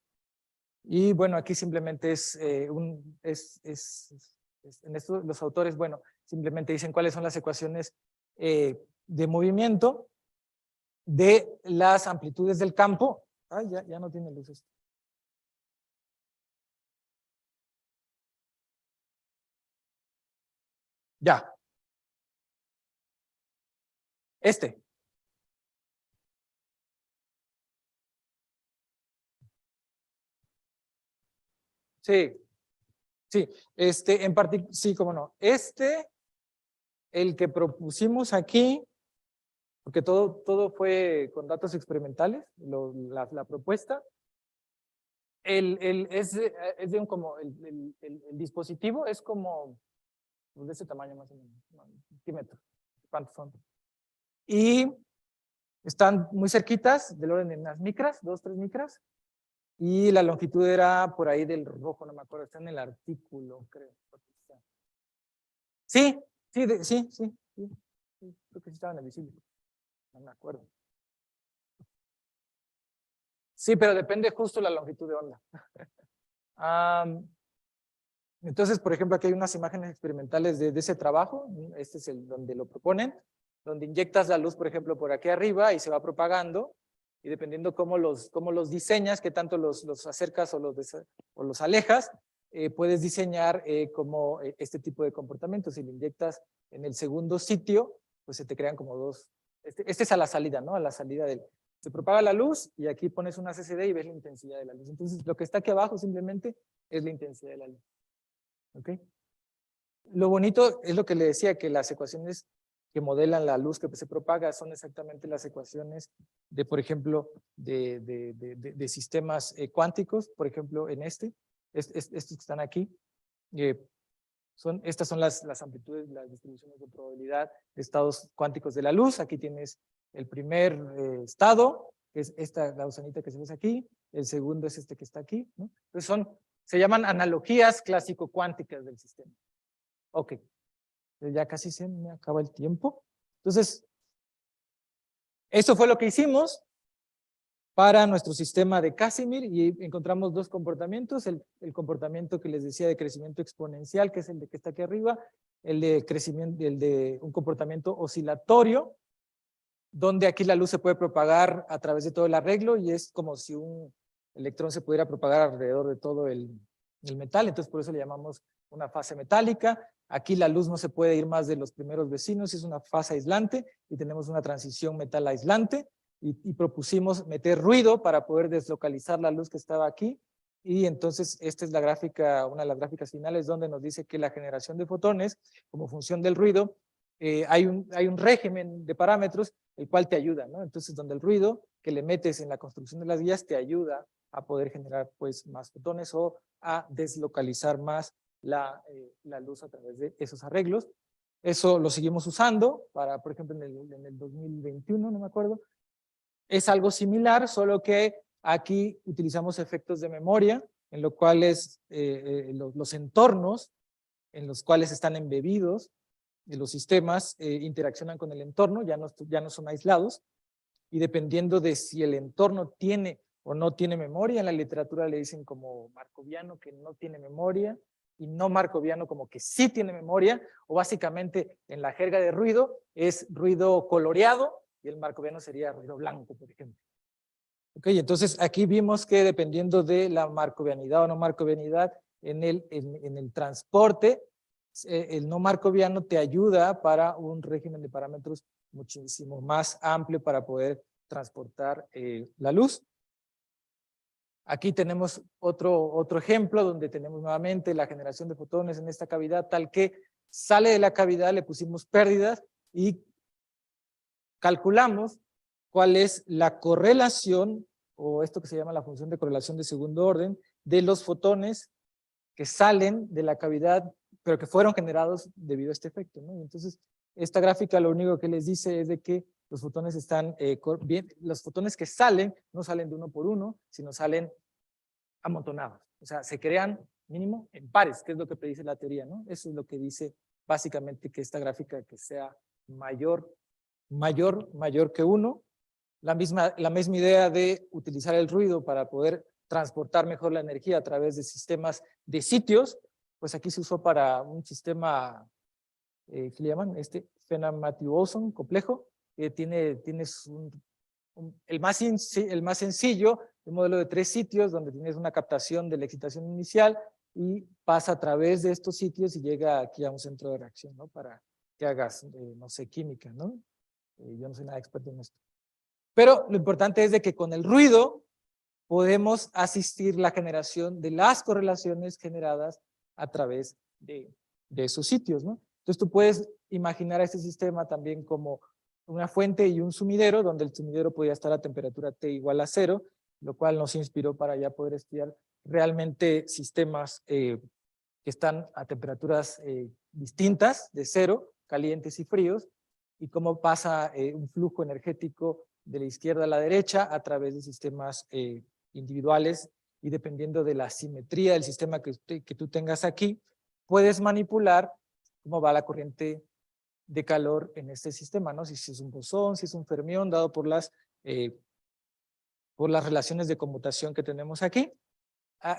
Y bueno, aquí simplemente en esto los autores, bueno, simplemente dicen cuáles son las ecuaciones de movimiento de las amplitudes del campo. Ay, ya no tiene luces. Ya. Sí, sí. Sí, cómo no. El que propusimos aquí, porque todo fue con datos experimentales, la propuesta. Es de el dispositivo es como de ese tamaño más o menos, un centímetro. ¿Cuántos son? Y están muy cerquitas, del orden de unas micras, 2, 3 micras. Y la longitud era por ahí del rojo, no me acuerdo, está en el artículo, creo. Sí, sí, creo que sí estaba en el visible. No me acuerdo. Sí, pero depende justo la longitud de onda. Entonces, por ejemplo, aquí hay unas imágenes experimentales de ese trabajo. Este es el donde lo proponen, donde inyectas la luz, por ejemplo, por aquí arriba y se va propagando. Y dependiendo cómo los diseñas, qué tanto los acercas o los alejas, puedes diseñar como este tipo de comportamientos. Si lo inyectas en el segundo sitio, pues se te crean como dos. Este es a la salida, ¿no? A la salida se propaga la luz y aquí pones una CCD y ves la intensidad de la luz. Entonces, lo que está aquí abajo simplemente es la intensidad de la luz. ¿Ok? Lo bonito es lo que le decía, que las ecuaciones que modelan la luz que se propaga son exactamente las ecuaciones de, por ejemplo, de sistemas cuánticos, por ejemplo, en estos que están aquí. Estas son las amplitudes, las distribuciones de probabilidad de estados cuánticos de la luz. Aquí tienes el primer estado, que es esta gaussianita que se ve aquí. El segundo es este que está aquí, ¿no? Entonces se llaman analogías clásico-cuánticas del sistema. Ok, ya casi se me acaba el tiempo. Entonces, eso fue lo que hicimos para nuestro sistema de Casimir y encontramos dos comportamientos, el comportamiento que les decía de crecimiento exponencial, que es el de que está aquí arriba, el de crecimiento, el de un comportamiento oscilatorio, donde aquí la luz se puede propagar a través de todo el arreglo y es como si un electrón se pudiera propagar alrededor de todo el metal, entonces por eso le llamamos una fase metálica. Aquí la luz no se puede ir más de los primeros vecinos, es una fase aislante y tenemos una transición metal aislante. Y propusimos meter ruido para poder deslocalizar la luz que estaba aquí. Y entonces esta es la gráfica, una de las gráficas finales donde nos dice que la generación de fotones, como función del ruido, hay un régimen de parámetros el cual te ayuda, ¿no? Entonces donde el ruido que le metes en la construcción de las vías te ayuda a poder generar pues más fotones o a deslocalizar más la luz a través de esos arreglos. Eso lo seguimos usando para, por ejemplo, en el 2021, no me acuerdo. Es algo similar, solo que aquí utilizamos efectos de memoria, en lo cual los entornos en los cuales están embebidos los sistemas interaccionan con el entorno, ya no son aislados, y dependiendo de si el entorno tiene o no tiene memoria, en la literatura le dicen como markoviano que no tiene memoria, y no markoviano como que sí tiene memoria, o básicamente en la jerga de ruido es ruido coloreado, y el markoviano sería ruido blanco, por ejemplo. Ok, entonces aquí vimos que dependiendo de la markovianidad o no markovianidad en el transporte, el no markoviano te ayuda para un régimen de parámetros muchísimo más amplio para poder transportar la luz. Aquí tenemos otro ejemplo donde tenemos nuevamente la generación de fotones en esta cavidad tal que sale de la cavidad, le pusimos pérdidas y calculamos cuál es la correlación, o esto que se llama la función de correlación de segundo orden, de los fotones que salen de la cavidad, pero que fueron generados debido a este efecto, ¿no? Entonces, esta gráfica lo único que les dice es de que los fotones están bien, los fotones que salen no salen de uno por uno, sino salen amontonados. O sea, se crean mínimo en pares, que es lo que predice la teoría, ¿no? Eso es lo que dice básicamente que esta gráfica que sea mayor que uno. La misma idea de utilizar el ruido para poder transportar mejor la energía a través de sistemas de sitios, pues aquí se usó para un sistema, ¿qué le llaman? Fenamati-Boson complejo, que tienes el más sencillo, un modelo de 3 sitios donde tienes una captación de la excitación inicial y pasa a través de estos sitios y llega aquí a un centro de reacción, ¿no? Para que hagas, no sé, química, ¿no? Yo no soy nada experto en esto. Pero lo importante es de que con el ruido podemos asistir la generación de las correlaciones generadas a través de esos sitios, ¿no? Entonces tú puedes imaginar a este sistema también como una fuente y un sumidero, donde el sumidero podía estar a temperatura T igual a 0, lo cual nos inspiró para ya poder estudiar realmente sistemas que están a temperaturas distintas de 0, calientes y fríos, y cómo pasa un flujo energético de la izquierda a la derecha a través de sistemas individuales, y dependiendo de la simetría del sistema que tú tengas aquí, puedes manipular cómo va la corriente de calor en este sistema, ¿no? Si es un bosón, si es un fermión, dado por las relaciones de conmutación que tenemos aquí.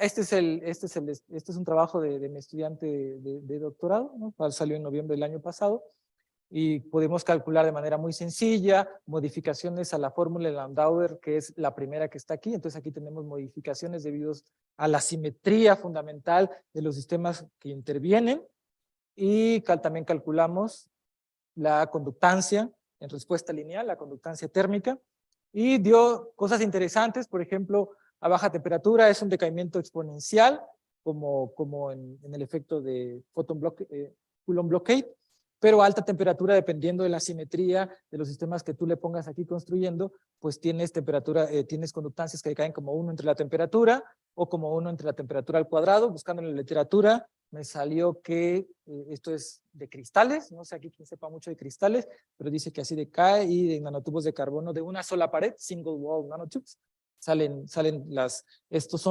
Este es un trabajo de mi estudiante de doctorado, ¿no? Salió en noviembre del año pasado, y podemos calcular de manera muy sencilla modificaciones a la fórmula de Landauer, que es la primera que está aquí. Entonces aquí tenemos modificaciones debido a la simetría fundamental de los sistemas que intervienen, y también calculamos la conductancia en respuesta lineal, la conductancia térmica, y dio cosas interesantes. Por ejemplo, a baja temperatura es un decaimiento exponencial, como en el efecto de Coulomb blockade, pero alta temperatura, dependiendo de la simetría de los sistemas que tú le pongas aquí construyendo, pues tienes temperatura, tienes conductancias que caen como 1 entre la temperatura o como 1 entre la temperatura al cuadrado. Buscando en la literatura me salió que esto es de cristales, no sé aquí quien sepa mucho de cristales, pero dice que así decae, y de nanotubos de carbono de una sola pared, single wall nanotubes, salen estos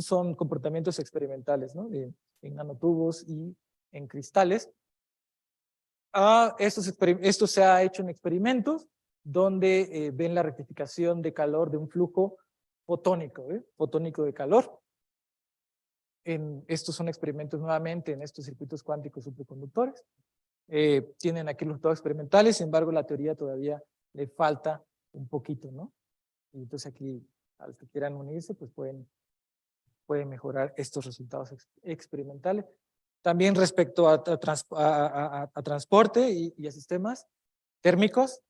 son comportamientos experimentales, ¿no? En nanotubos y en cristales. Esto se ha hecho en experimentos donde ven la rectificación de calor de un flujo fotónico, fotónico de calor. Estos son experimentos nuevamente en estos circuitos cuánticos superconductores. Tienen aquí los resultados experimentales, sin embargo la teoría todavía le falta un poquito, ¿no? Y entonces aquí, a los que quieran unirse, pues pueden mejorar estos resultados experimentales. También respecto a transporte y a sistemas térmicos,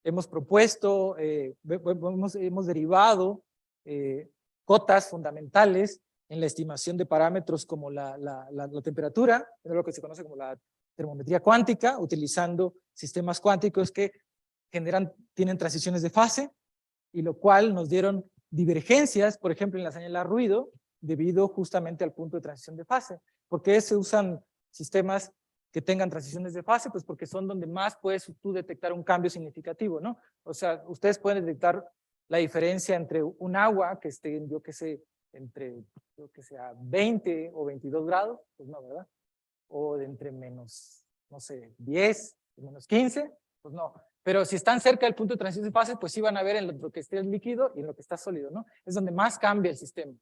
hemos propuesto, hemos derivado cotas fundamentales en la estimación de parámetros como la temperatura, es lo que se conoce como la termometría cuántica, utilizando sistemas cuánticos que tienen transiciones de fase, y lo cual nos dieron divergencias, por ejemplo, en la señal a ruido, debido justamente al punto de transición de fase. ¿Por qué se usan sistemas que tengan transiciones de fase? Pues porque son donde más puedes tú detectar un cambio significativo, ¿no? O sea, ustedes pueden detectar la diferencia entre un agua que esté, yo que sé, entre, yo que sea, 20 o 22 grados, pues no, ¿verdad? O de entre menos, no sé, 10, menos 15, pues no. Pero si están cerca del punto de transición de fase, pues sí van a ver en lo que esté líquido y en lo que está sólido, ¿no? Es donde más cambia el sistema,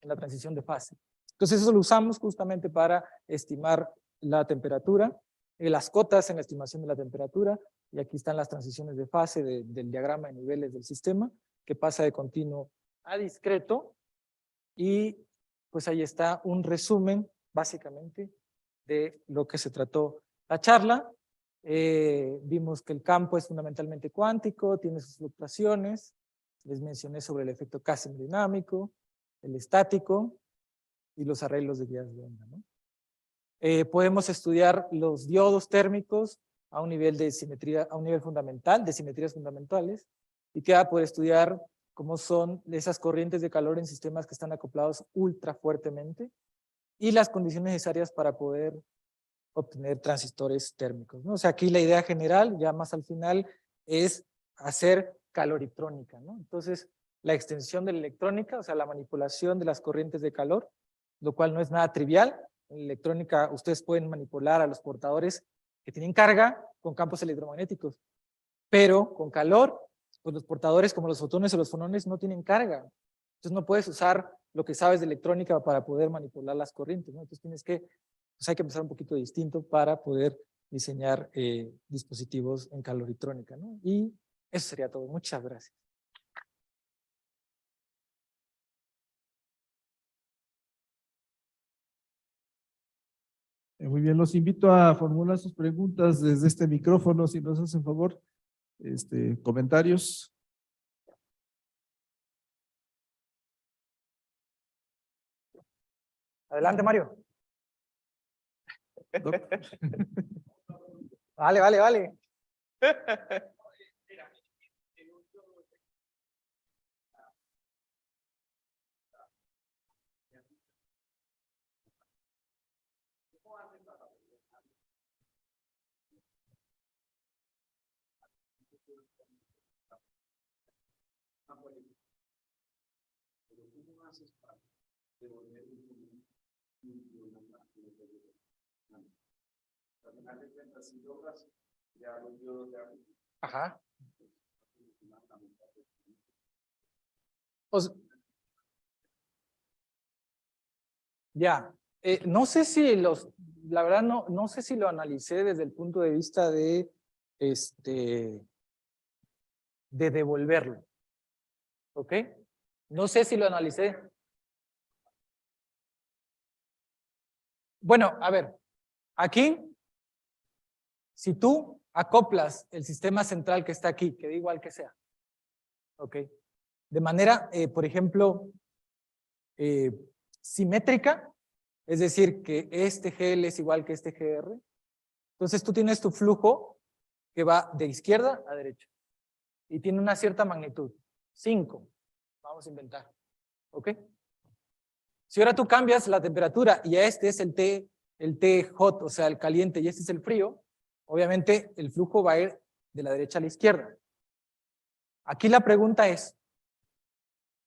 en la transición de fase. Entonces eso lo usamos justamente para estimar la temperatura, las cotas en la estimación de la temperatura, y aquí están las transiciones de fase del diagrama de niveles del sistema, que pasa de continuo a discreto, y pues ahí está un resumen, básicamente, de lo que se trató la charla. Vimos que el campo es fundamentalmente cuántico, tiene sus fluctuaciones, les mencioné sobre el efecto Casimir dinámico, el estático y los arreglos de guías de onda, ¿no? Podemos estudiar los diodos térmicos a un nivel de simetría, a un nivel fundamental, de simetrías fundamentales, y queda por estudiar cómo son esas corrientes de calor en sistemas que están acoplados ultra fuertemente y las condiciones necesarias para poder obtener transistores térmicos, ¿no? O sea, aquí la idea general, ya más al final, es hacer caloritrónica, ¿no? Entonces, la extensión de la electrónica, o sea, la manipulación de las corrientes de calor, lo cual no es nada trivial. En electrónica, ustedes pueden manipular a los portadores que tienen carga con campos electromagnéticos, pero con calor, pues los portadores como los fotones o los fonones no tienen carga. Entonces no puedes usar lo que sabes de electrónica para poder manipular las corrientes, ¿no? Entonces pues hay que empezar un poquito distinto para poder diseñar dispositivos en caloritrónica, ¿no? Y eso sería todo. Muchas gracias. Muy bien, los invito a formular sus preguntas desde este micrófono, si nos hacen favor. Comentarios. Adelante, Mario. Vale. Ajá. Ya, no sé si la verdad no sé si lo analicé desde el punto de vista de devolverlo, ¿ok? No sé si lo analicé. Bueno, a ver, aquí, si tú acoplas el sistema central que está aquí, que da igual que sea, ¿ok? De manera, por ejemplo, simétrica, es decir, que este GL es igual que este GR, Entonces tú tienes tu flujo que va de izquierda a derecha y tiene una cierta magnitud, 5, vamos a inventar, ¿ok? Si ahora tú cambias la temperatura y este es el T hot, o sea, el caliente, y este es el frío, obviamente el flujo va a ir de la derecha a la izquierda. Aquí la pregunta es,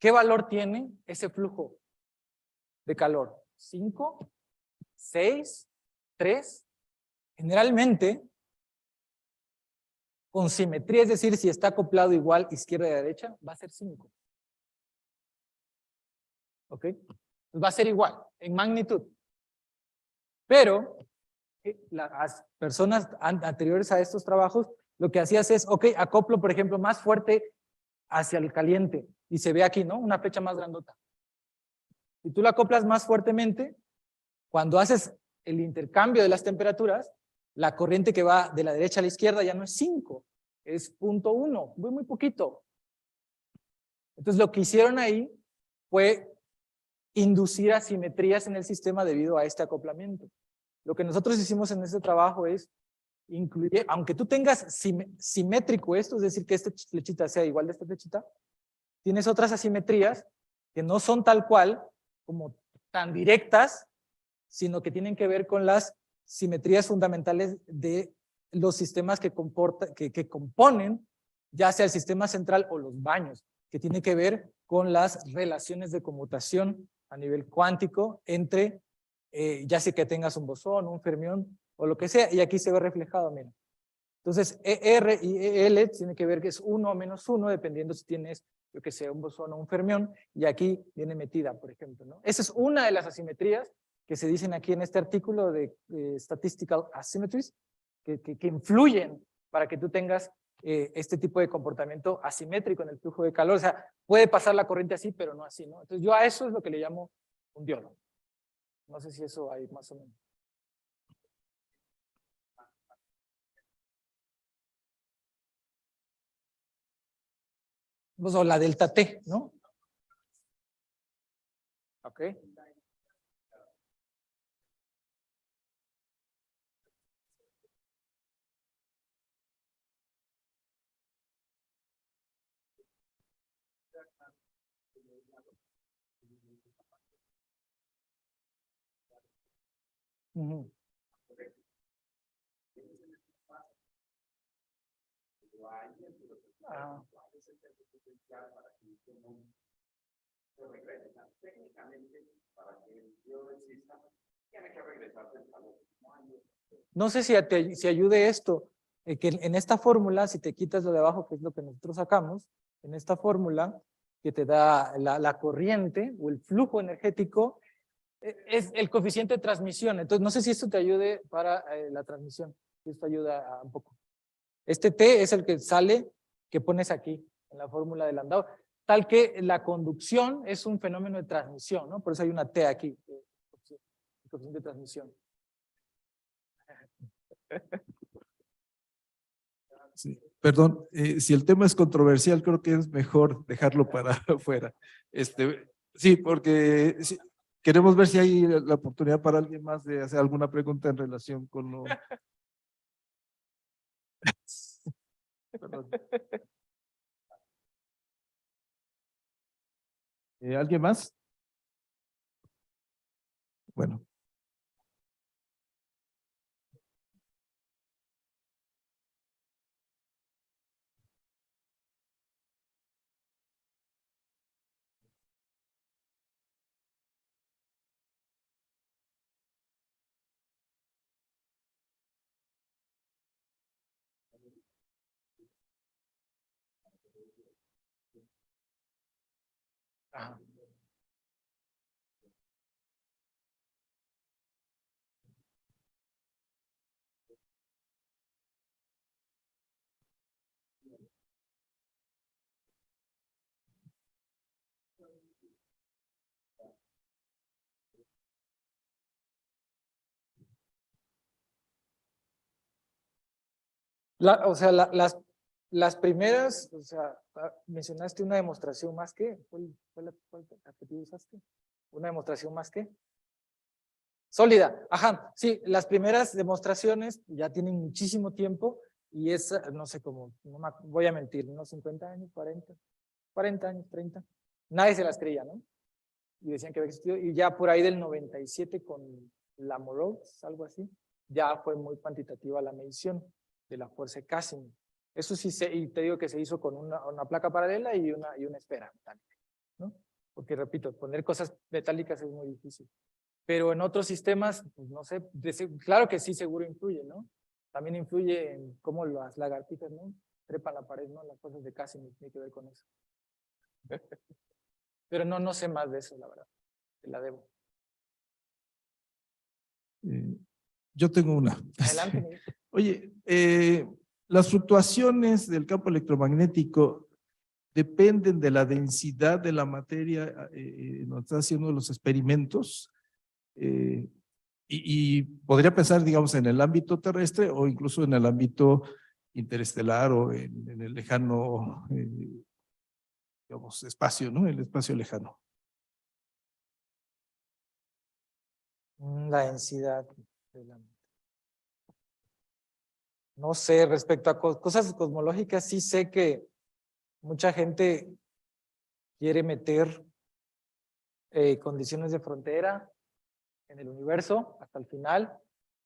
¿qué valor tiene ese flujo de calor? ¿5? ¿6? ¿3? Generalmente, con simetría, es decir, si está acoplado igual izquierda y derecha, va a ser 5. ¿Ok? Va a ser igual, en magnitud. Pero las personas anteriores a estos trabajos, lo que hacías es, ok, acoplo, por ejemplo, más fuerte hacia el caliente. Y se ve aquí, ¿no? Una flecha más grandota. Si tú la acoplas más fuertemente, cuando haces el intercambio de las temperaturas, la corriente que va de la derecha a la izquierda ya no es 5, es 0.1, muy poquito. Entonces lo que hicieron ahí fue inducir asimetrías en el sistema debido a este acoplamiento. Lo que nosotros hicimos en este trabajo es incluir, aunque tú tengas simétrico esto, es decir, que esta flechita sea igual de esta flechita, tienes otras asimetrías que no son tal cual, como tan directas, sino que tienen que ver con las simetrías fundamentales de los sistemas que componen, ya sea el sistema central o los baños, que tiene que ver con las relaciones de conmutación a nivel cuántico entre, ya sea que tengas un bosón, un fermión o lo que sea, y aquí se ve reflejado, mira. Entonces, ER y EL tiene que ver que es 1 o menos 1, dependiendo si tienes, yo que sé, un bosón o un fermión, y aquí viene metida, por ejemplo, ¿no? Esa es una de las asimetrías que se dicen aquí en este artículo de Statistical Asymmetries, que influyen para que tú tengas este tipo de comportamiento asimétrico en el flujo de calor. O sea, puede pasar la corriente así, pero no así, ¿no? Entonces, yo a eso es lo que le llamo un diolo. No sé si eso hay más o menos. O la delta T, ¿no? Ok. Uh-huh. Ah. No sé si ayude esto, que en esta fórmula, si te quitas lo de abajo, que es lo que nosotros sacamos, en esta fórmula que te da la corriente o el flujo energético, es el coeficiente de transmisión. Entonces, no sé si esto te ayude para la transmisión, si esto ayuda un poco. Este T es el que sale, que pones aquí, en la fórmula de Landau, tal que la conducción es un fenómeno de transmisión, ¿no? Por eso hay una T aquí, el coeficiente de transmisión. Sí, perdón, si el tema es controversial, creo que es mejor dejarlo para afuera. Sí, porque sí, queremos ver si hay la oportunidad para alguien más de hacer alguna pregunta en relación con lo. Perdón. ¿Alguien más? Bueno. Ajá. O sea, las primeras, o sea, mencionaste una demostración más que, ¿cuál la que tú usaste? ¿Una demostración más que? Sólida, ajá, sí, las primeras demostraciones ya tienen muchísimo tiempo y es, no sé cómo, voy a mentir, unos 50 años, 40 años, 30. Nadie se las creía, ¿no? Y decían que había existido, y ya por ahí del 97 con la Morose, algo así, ya fue muy cuantitativa la medición de la fuerza de Casimir. Eso sí, y te digo que se hizo con una placa paralela y una esfera metálica, ¿no? Porque repito, poner cosas metálicas es muy difícil. Pero en otros sistemas, pues no sé, claro que sí, seguro influye, ¿no? También influye en cómo las lagartijas, ¿no? Trepan la pared, ¿no? Las cosas de Casimir tiene que ver con eso. Pero no sé más de eso, la verdad. Te la debo. Yo tengo una. Adelante. Oye, las fluctuaciones del campo electromagnético dependen de la densidad de la materia, nos está haciendo los experimentos, y podría pensar, digamos, en el ámbito terrestre o incluso en el ámbito interestelar o en el lejano, digamos, espacio, ¿no? El espacio lejano. La densidad. No sé, respecto a cosas cosmológicas, sí sé que mucha gente quiere meter condiciones de frontera en el universo hasta el final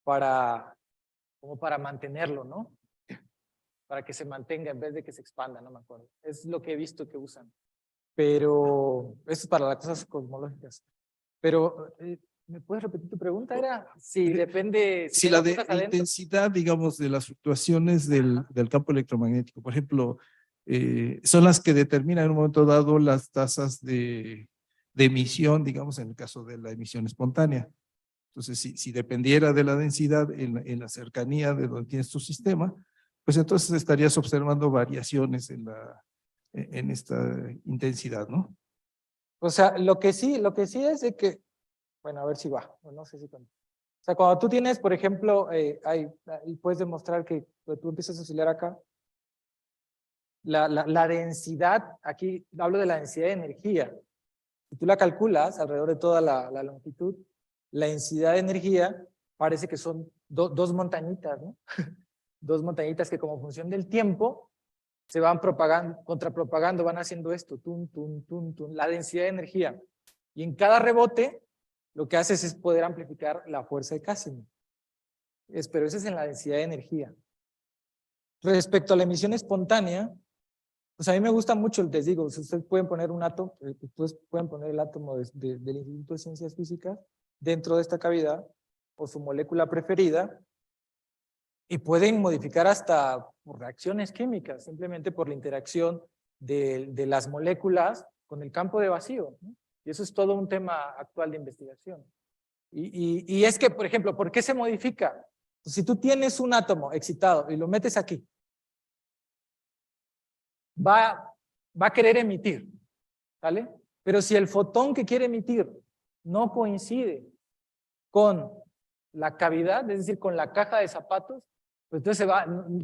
como para mantenerlo, ¿no? Para que se mantenga en vez de que se expanda, no me acuerdo. Es lo que he visto que usan. Pero eso es para las cosas cosmológicas. Pero, ¿me puedes repetir tu pregunta? Era si depende. Si la intensidad, digamos, de las fluctuaciones del campo electromagnético, por ejemplo, son las que determinan en un momento dado las tasas de emisión, digamos, en el caso de la emisión espontánea. Entonces, si dependiera de la densidad en la cercanía de donde tienes tu sistema, pues entonces estarías observando variaciones en esta intensidad, ¿no? O sea, lo que sí es de que, bueno, a ver si va, no sé si cuando. O sea, cuando tú tienes, por ejemplo, y puedes demostrar que tú empiezas a oscilar acá, la densidad, aquí hablo de la densidad de energía. Si tú la calculas alrededor de toda la longitud, la densidad de energía parece que son dos montañitas, ¿no? Dos montañitas que como función del tiempo se van propagando, contrapropagando, van haciendo esto, la densidad de energía. Y en cada rebote, lo que haces es poder amplificar la fuerza de Casimir. Pero eso es en la densidad de energía. Respecto a la emisión espontánea, pues a mí me gusta mucho, les digo, si ustedes pueden poner un átomo, ustedes pueden poner el átomo del Instituto de Ciencias Físicas dentro de esta cavidad, o su molécula preferida, y pueden modificar hasta por reacciones químicas, simplemente por la interacción de las moléculas con el campo de vacío, ¿no? Y eso es todo un tema actual de investigación. Y es que, por ejemplo, ¿por qué se modifica? Si tú tienes un átomo excitado y lo metes aquí, va a querer emitir, ¿vale? Pero si el fotón que quiere emitir no coincide con la cavidad, es decir, con la caja de zapatos, pues entonces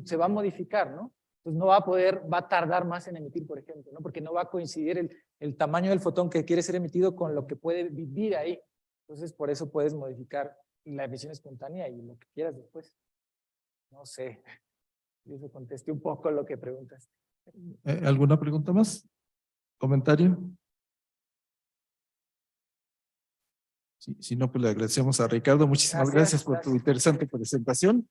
se va a modificar, ¿no? Pues no va a poder, va a tardar más en emitir, por ejemplo, ¿no? Porque no va a coincidir el tamaño del fotón que quiere ser emitido con lo que puede vivir ahí. Entonces, por eso puedes modificar la emisión espontánea y lo que quieras después. No sé, yo te contesté un poco lo que preguntaste. ¿Alguna pregunta más? ¿Comentario? Si no, pues le agradecemos a Ricardo. Muchísimas gracias por tu interesante presentación.